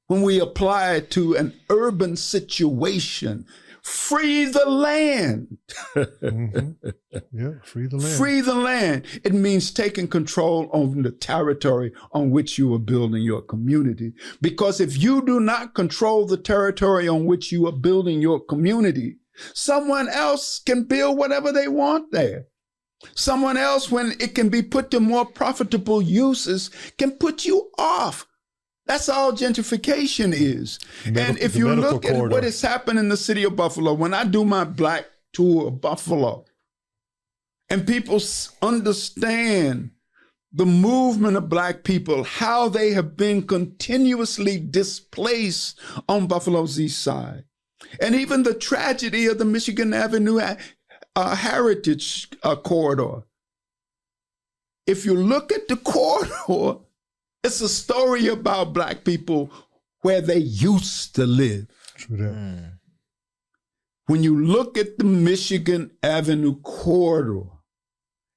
when we apply it to an urban situation, free the land. Mm-hmm. Yeah, free the land. Free the land. It means taking control over the territory on which you are building your community. Because if you do not control the territory on which you are building your community, someone else can build whatever they want there. Someone else, when it can be put to more profitable uses, can put you off. That's all gentrification is. And if you look at what has happened in the city of Buffalo, when I do my Black tour of Buffalo, and people understand the movement of Black people, how they have been continuously displaced on Buffalo's east side, and even the tragedy of the Michigan Avenue Heritage Corridor. If you look at the corridor, it's a story about Black people where they used to live. True that. When you look at the Michigan Avenue corridor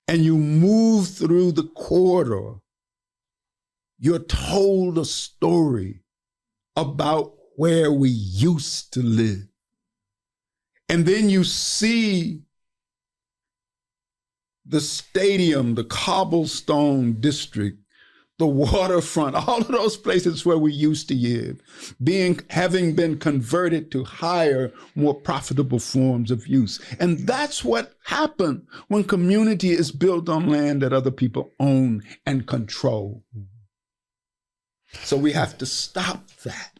and you move through the corridor, you're told a story about where we used to live. And then you see the stadium, the cobblestone district, the waterfront, all of those places where we used to live, having been converted to higher, more profitable forms of use. And that's what happened when community is built on land that other people own and control. So we have to stop that.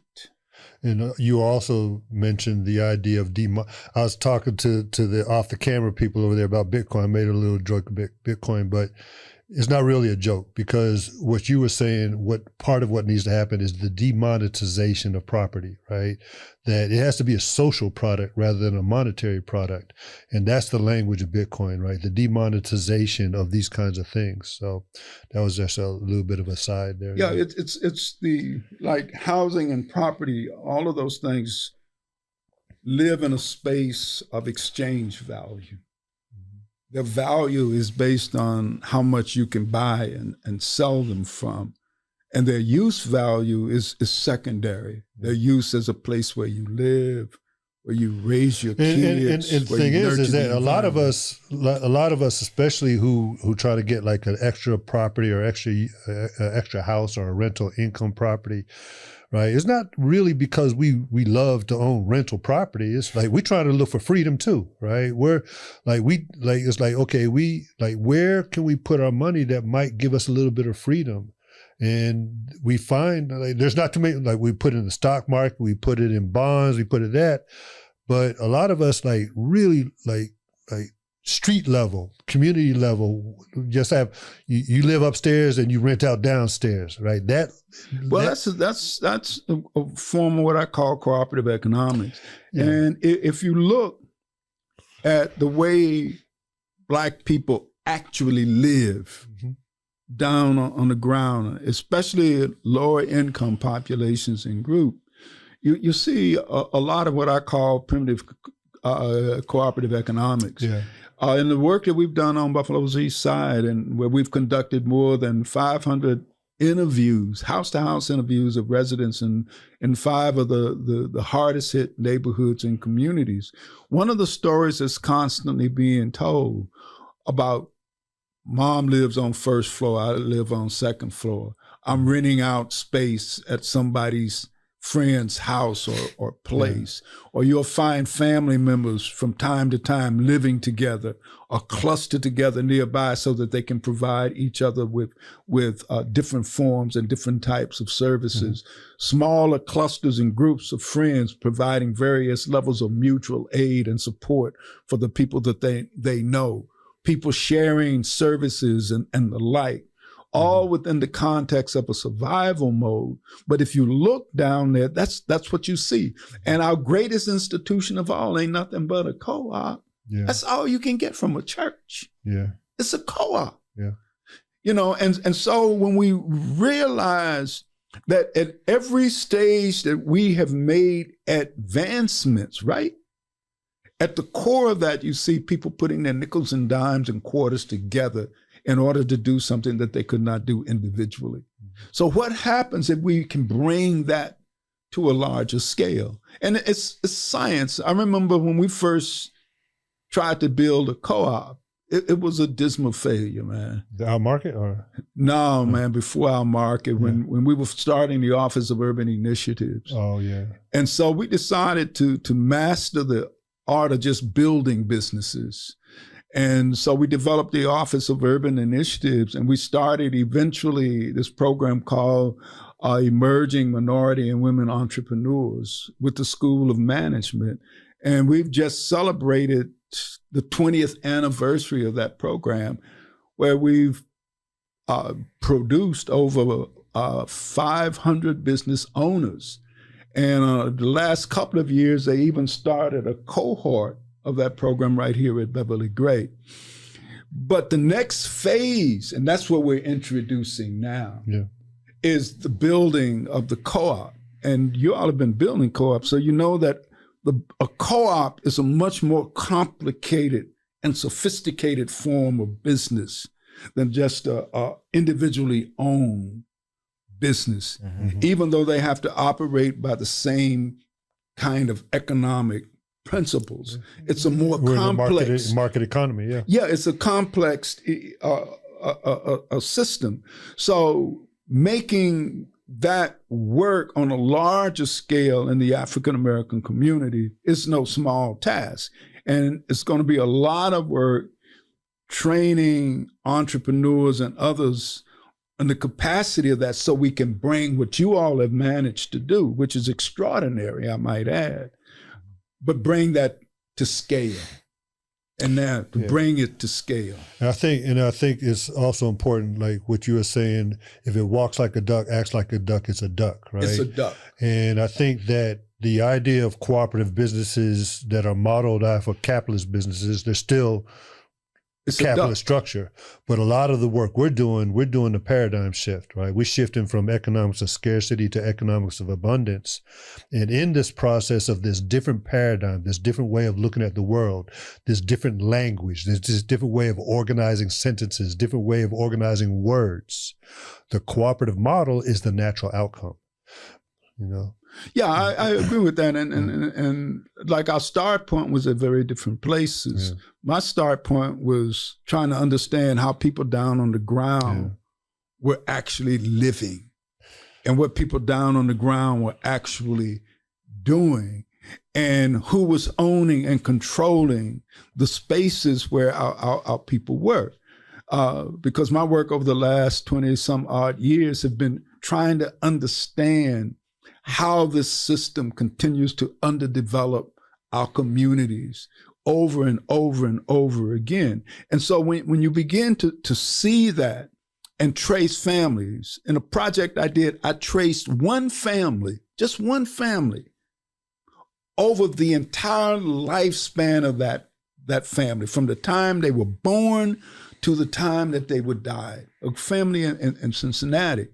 And you also mentioned the idea of I was talking to the off the camera people over there about Bitcoin. I made a little joke about Bitcoin, but it's not really a joke, because what you were saying, what part of what needs to happen is the demonetization of property, right? That it has to be a social product rather than a monetary product. And that's the language of Bitcoin, right? The demonetization of these kinds of things. So that was just a little bit of a side there. Yeah, it's the, like, housing and property, all of those things live in a space of exchange value. Their value is based on how much you can buy and sell them from. And their use value is secondary. Their use as a place where you live, where you raise your kids. And the thing is that a lot of us, especially who try to get like an extra property or extra house or a rental income property, right? It's not really because we love to own rental property. It's like we try to look for freedom too, right? It's like, okay, where can we put our money that might give us a little bit of freedom? And we find like there's not too many, like we put it in the stock market, we put it in bonds, we put it that, but a lot of us like really like street level, community level, just have, you live upstairs and you rent out downstairs, right? That's a form of what I call cooperative economics. Yeah. And if you look at the way Black people actually live, down on the ground, especially lower income populations and group, you see a lot of what I call primitive cooperative economics. Yeah. In the work that we've done on Buffalo's East Side, and where we've conducted more than 500 interviews, house-to-house interviews of residents in 5 of the hardest hit neighborhoods and communities, one of the stories that's constantly being told about mom lives on first floor, I live on second floor. I'm renting out space at somebody's friend's house or place. Yeah. Or you'll find family members from time to time living together or clustered together nearby so that they can provide each other with different forms and different types of services. Smaller clusters and groups of friends providing various levels of mutual aid and support for the people that they know. People sharing services and the like, all within the context of a survival mode. But if you look down there, that's what you see. And our greatest institution of all ain't nothing but a co-op. Yeah. That's all you can get from a church. Yeah. It's a co-op. Yeah. You know, and so when we realize that at every stage that we have made advancements, right? At the core of that, you see people putting their nickels and dimes and quarters together in order to do something that they could not do individually. So what happens if we can bring that to a larger scale? And it's science. I remember when we first tried to build a co-op, it was a dismal failure, man. Our market or? No, man, before our market, when we were starting the Office of Urban Initiatives. Oh, yeah. And so we decided to master the art of just building businesses. And so we developed the Office of Urban Initiatives, and we started eventually this program called Emerging Minority and Women Entrepreneurs with the School of Management. And we've just celebrated the 20th anniversary of that program, where we've produced over 500 business owners. And the last couple of years, they even started a cohort of that program right here at Beverly Gray. But the next phase, and that's what we're introducing now, is the building of the co-op. And you all have been building co-ops, so you know that a co-op is a much more complicated and sophisticated form of business than just a individually owned business, even though they have to operate by the same kind of economic principles. It's a more complex market economy. Yeah. Yeah, it's a complex a system. So making that work on a larger scale in the African American community is no small task. And it's going to be a lot of work training entrepreneurs and others and the capacity of that, so we can bring what you all have managed to do, which is extraordinary, I might add, but bring that to scale. and now to bring it to scale. And I think it's also important, like what you were saying, if it walks like a duck, acts like a duck, it's a duck, right? It's a duck. And I think that the idea of cooperative businesses that are modeled after capitalist businesses, they're still capitalist structure. But a lot of the work we're doing the paradigm shift, right? We're shifting from economics of scarcity to economics of abundance. And in this process of this different paradigm, this different way of looking at the world, this different language, this different way of organizing sentences, different way of organizing words, the cooperative model is the natural outcome, you know? Yeah, I agree with that. And like our start point was at very different places. Yeah. My start point was trying to understand how people down on the ground were actually living and what people down on the ground were actually doing and who was owning and controlling the spaces where our people were. Because my work over the last 20 some odd years have been trying to understand how this system continues to underdevelop our communities over and over and over again. And so when you begin to see that and trace families, in a project I did, I traced one family, just one family, over the entire lifespan of that family, from the time they were born to the time that they would die, a family in Cincinnati.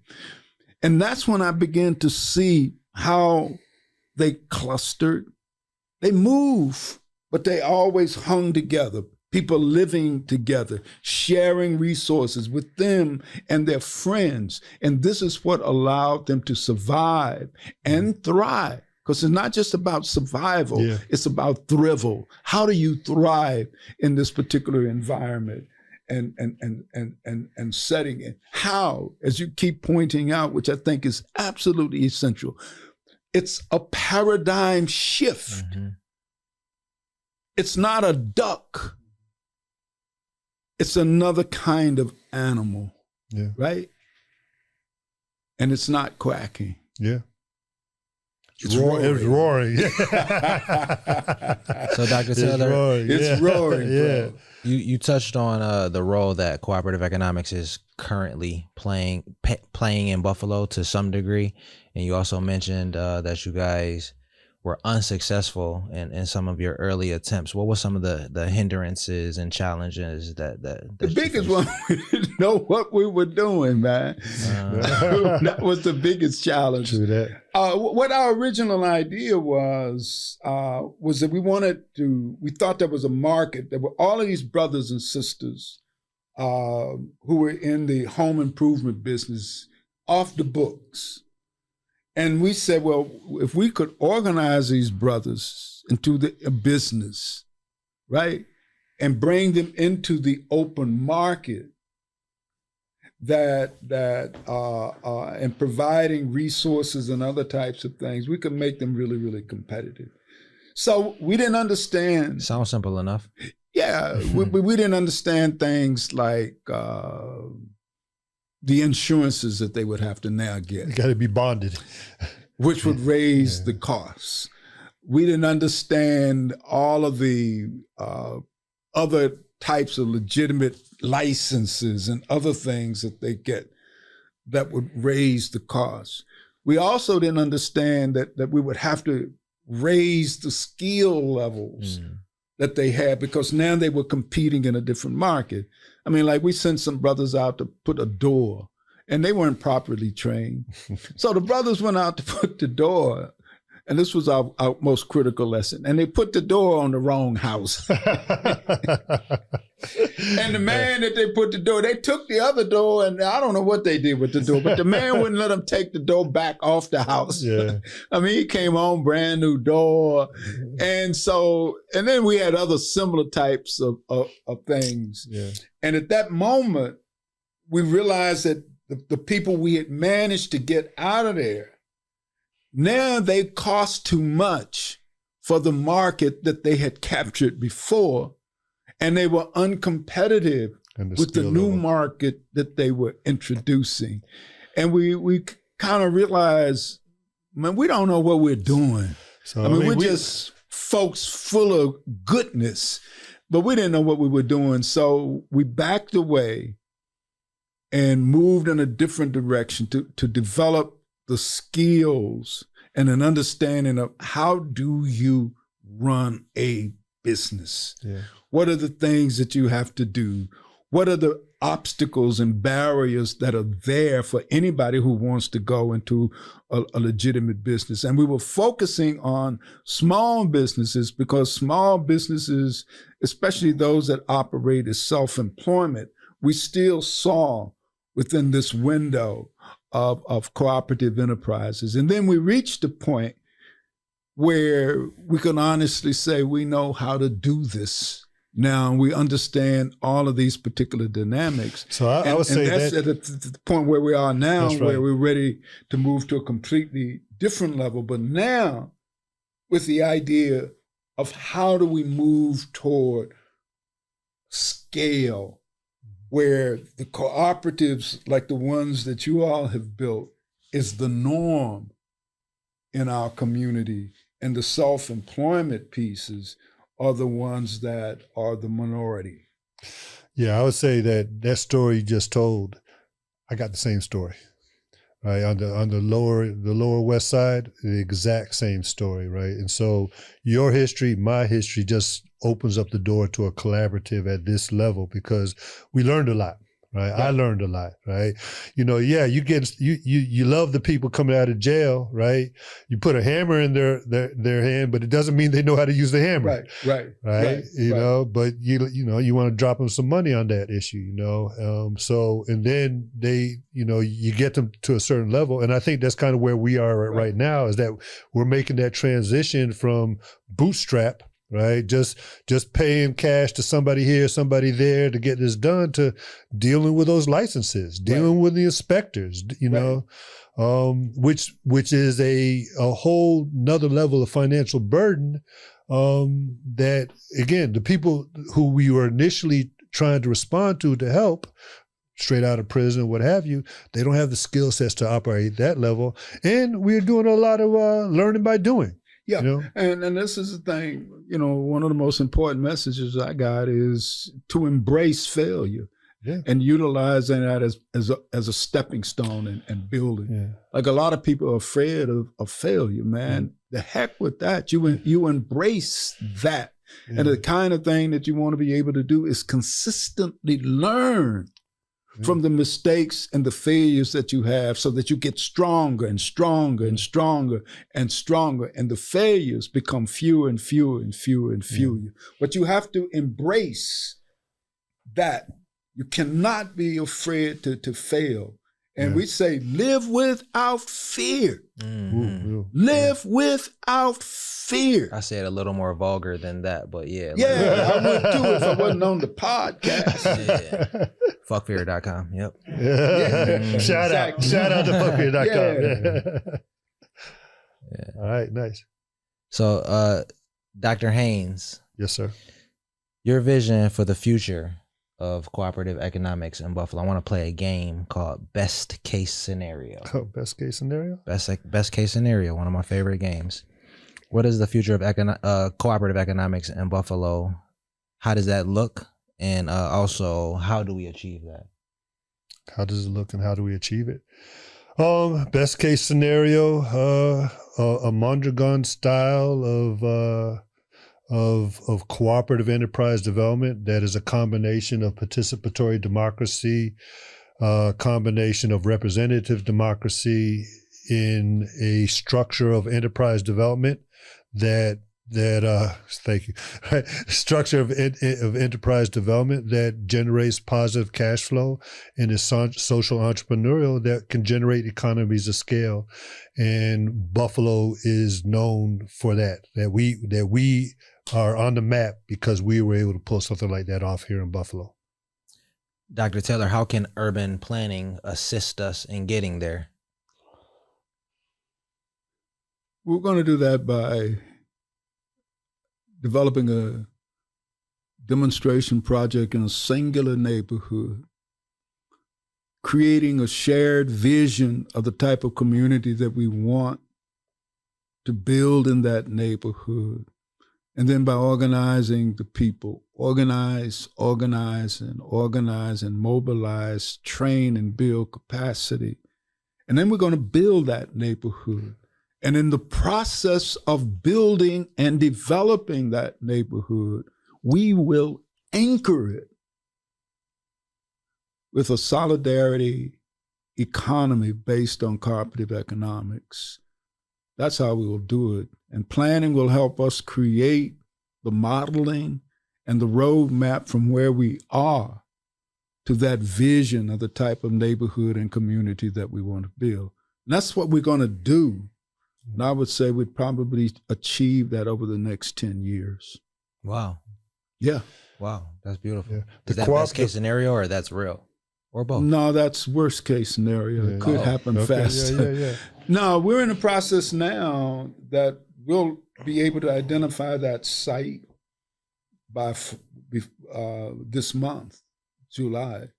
And that's when I began to see how they clustered. They move, but they always hung together. People living together, sharing resources with them and their friends. And this is what allowed them to survive and thrive. Because it's not just about survival, it's about thrival. How do you thrive in this particular environment and setting it? How, as you keep pointing out, which I think is absolutely essential, it's a paradigm shift. Mm-hmm. It's not a duck. It's another kind of animal, right? And it's not quacking. Yeah. It's roaring. It was roaring. So, Dr. Taylor, it's roaring. Bro. You touched on the role that cooperative economics is currently playing in Buffalo to some degree, and you also mentioned that you guys were unsuccessful in some of your early attempts. What were some of the hindrances and challenges that the biggest one? We didn't know what we were doing, man. That was the biggest challenge. True that. What our original idea was that we thought there was a market. There were all of these brothers and sisters who were in the home improvement business off the books. And we said, well, if we could organize these brothers into a business, right, and bring them into the open market, and providing resources and other types of things, we could make them really, really competitive. So we didn't understand. Sounds simple enough. Yeah, we didn't understand things like the insurances that they would have to now get. You got to be bonded. Which would raise the costs. We didn't understand all of the other types of legitimate licenses and other things that they get that would raise the costs. We also didn't understand that we would have to raise the skill levels that they had, because now they were competing in a different market. I mean, like, we sent some brothers out to put a door, and they weren't properly trained. So the brothers went out to put the door, and this was our most critical lesson, and they put the door on the wrong house. And the man that they put the door, they took the other door, and I don't know what they did with the door, but the man wouldn't let them take the door back off the house. Yeah. I mean, he came home, brand new door. And then we had other similar types of things. Yeah. And at that moment, we realized that the people we had managed to get out of there, now they cost too much for the market that they had captured before. And they were uncompetitive with the new market that they were introducing. And we kind of realized, man, we don't know what we're doing. So, I mean, we're just folks full of goodness, But we didn't know what we were doing. So we backed away and moved in a different direction to develop the skills and an understanding of how do you run a business? Yeah. What are the things that you have to do? What are the obstacles and barriers that are there for anybody who wants to go into a legitimate business? And we were focusing on small businesses because small businesses, especially those that operate as self-employment, we still saw within this window of cooperative enterprises. And then we reached a point where we can honestly say we know how to do this. Now we understand all of these particular dynamics. So I would say that's at the point where we are now, right. where we're ready to move to a completely different level. But now with the idea of how do we move toward scale, where the cooperatives like the ones that you all have built is the norm in our community, and the self-employment pieces are the ones that are the minority. Yeah, I would say that story you just told, I got the same story. Right, on the lower west side, the exact same story, right? And so your history, my history just opens up the door to a collaborative at this level because we learned a lot. Right. I learned a lot, right? You know, yeah, you love the people coming out of jail, right? You put a hammer in their hand, but it doesn't mean they know how to use the hammer. Right. You know, but you want to drop them some money on that issue, you know. So and then they, you know, you get them to a certain level. And I think that's kind of where we are right now, is that we're making that transition from bootstrap, right? Just paying cash to somebody here, somebody there to get this done, to dealing with those licenses, dealing with the inspectors, you know, which is a whole nother level of financial burden. That again, the people who we were initially trying to respond to help, straight out of prison, what have you, they don't have the skill sets to operate that level. And we're doing a lot of learning by doing. Yeah, you know? and this is the thing, you know, one of the most important messages I got is to embrace failure and utilizing that as a stepping stone and building. Yeah. Like a lot of people are afraid of failure, man. The heck with that. You embrace that. And the kind of thing that you want to be able to do is consistently learn from the mistakes and the failures that you have, so that you get stronger and stronger and stronger and stronger, and the failures become fewer and fewer and fewer and fewer. But you have to embrace that. You cannot be afraid to fail. And we say, live without fear. Live without fear. I said a little more vulgar than that, but yeah. Yeah, I would too if I wasn't on the podcast. Fuckfear.com. Yep. Shout out to fuckfear.com. All right, nice. So, Dr. Haynes. Yes, sir. Your vision for the future of cooperative economics in Buffalo. I want to play a game called Best Case Scenario. Oh, best case scenario? Best Case Scenario, one of my favorite games. What is the future of cooperative economics in Buffalo? How does that look? And also, how do we achieve that? How does it look and how do we achieve it? Best case scenario, a Mondragon style of cooperative enterprise development that is a combination of participatory democracy, combination of representative democracy in a structure of enterprise development that thank you, structure of enterprise development that generates positive cash flow and is social entrepreneurial that can generate economies of scale. And Buffalo is known for that we are on the map because we were able to pull something like that off here in Buffalo. Dr. Taylor, how can urban planning assist us in getting there? We're going to do that by developing a demonstration project in a singular neighborhood, creating a shared vision of the type of community that we want to build in that neighborhood, and then by organizing the people organize, and mobilize, train, and build capacity. And then we're going to build that neighborhood. And in the process of building and developing that neighborhood, we will anchor it with a solidarity economy based on cooperative economics. That's how we will do it. And planning will help us create the modeling and the roadmap from where we are to that vision of the type of neighborhood and community that we want to build. And that's what we're going to do. And I would say we'd probably achieve that over the next 10 years. Wow. Yeah. Wow. That's beautiful. Yeah. Is that best case scenario or that's real? Or both? No, that's worst case scenario. It could happen fast. Yeah. No, we're in a process now that we'll be able to identify that site by this month, July.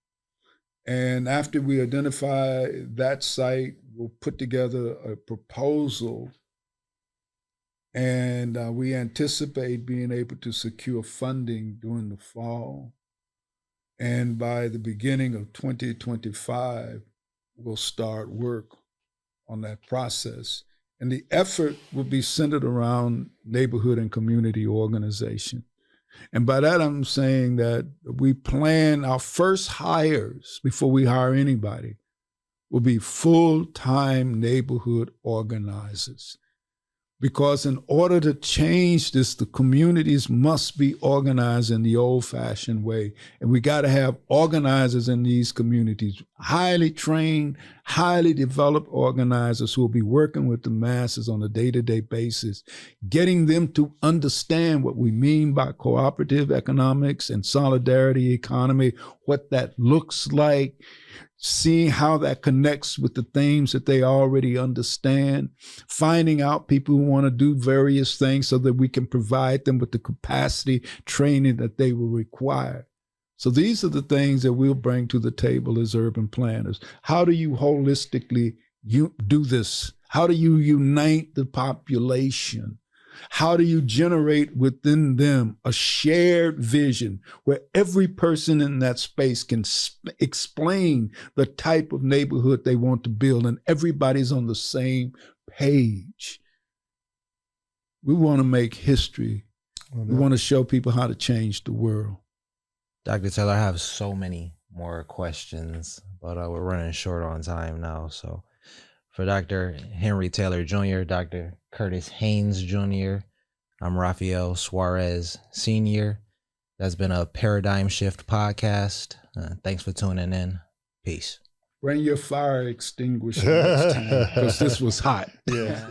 And after we identify that site, we'll put together a proposal, and we anticipate being able to secure funding during the fall. And by the beginning of 2025, we'll start work on that process. And the effort will be centered around neighborhood and community organization. And by that, I'm saying that we plan our first hires before we hire anybody will be full-time neighborhood organizers. Because in order to change this, the communities must be organized in the old-fashioned way. And we got to have organizers in these communities, highly trained, highly developed organizers who will be working with the masses on a day-to-day basis, getting them to understand what we mean by cooperative economics and solidarity economy, what that looks like, seeing how that connects with the themes that they already understand, finding out people who want to do various things so that we can provide them with the capacity training that they will require. So these are the things that we'll bring to the table as urban planners. How do you holistically do this? How do you unite the population? How do you generate within them a shared vision where every person in that space can explain the type of neighborhood they want to build and everybody's on the same page? We want to make history. We want to show people how to change the world. Dr. Taylor, I have so many more questions, but we're running short on time now. So for Dr. Henry Taylor Jr., Dr. Curtis Haynes Jr., I'm Rafael Suarez Sr. That's been a Paradigm Shift podcast. Thanks for tuning in. Peace. Bring your fire extinguisher next time because this was hot. Yeah.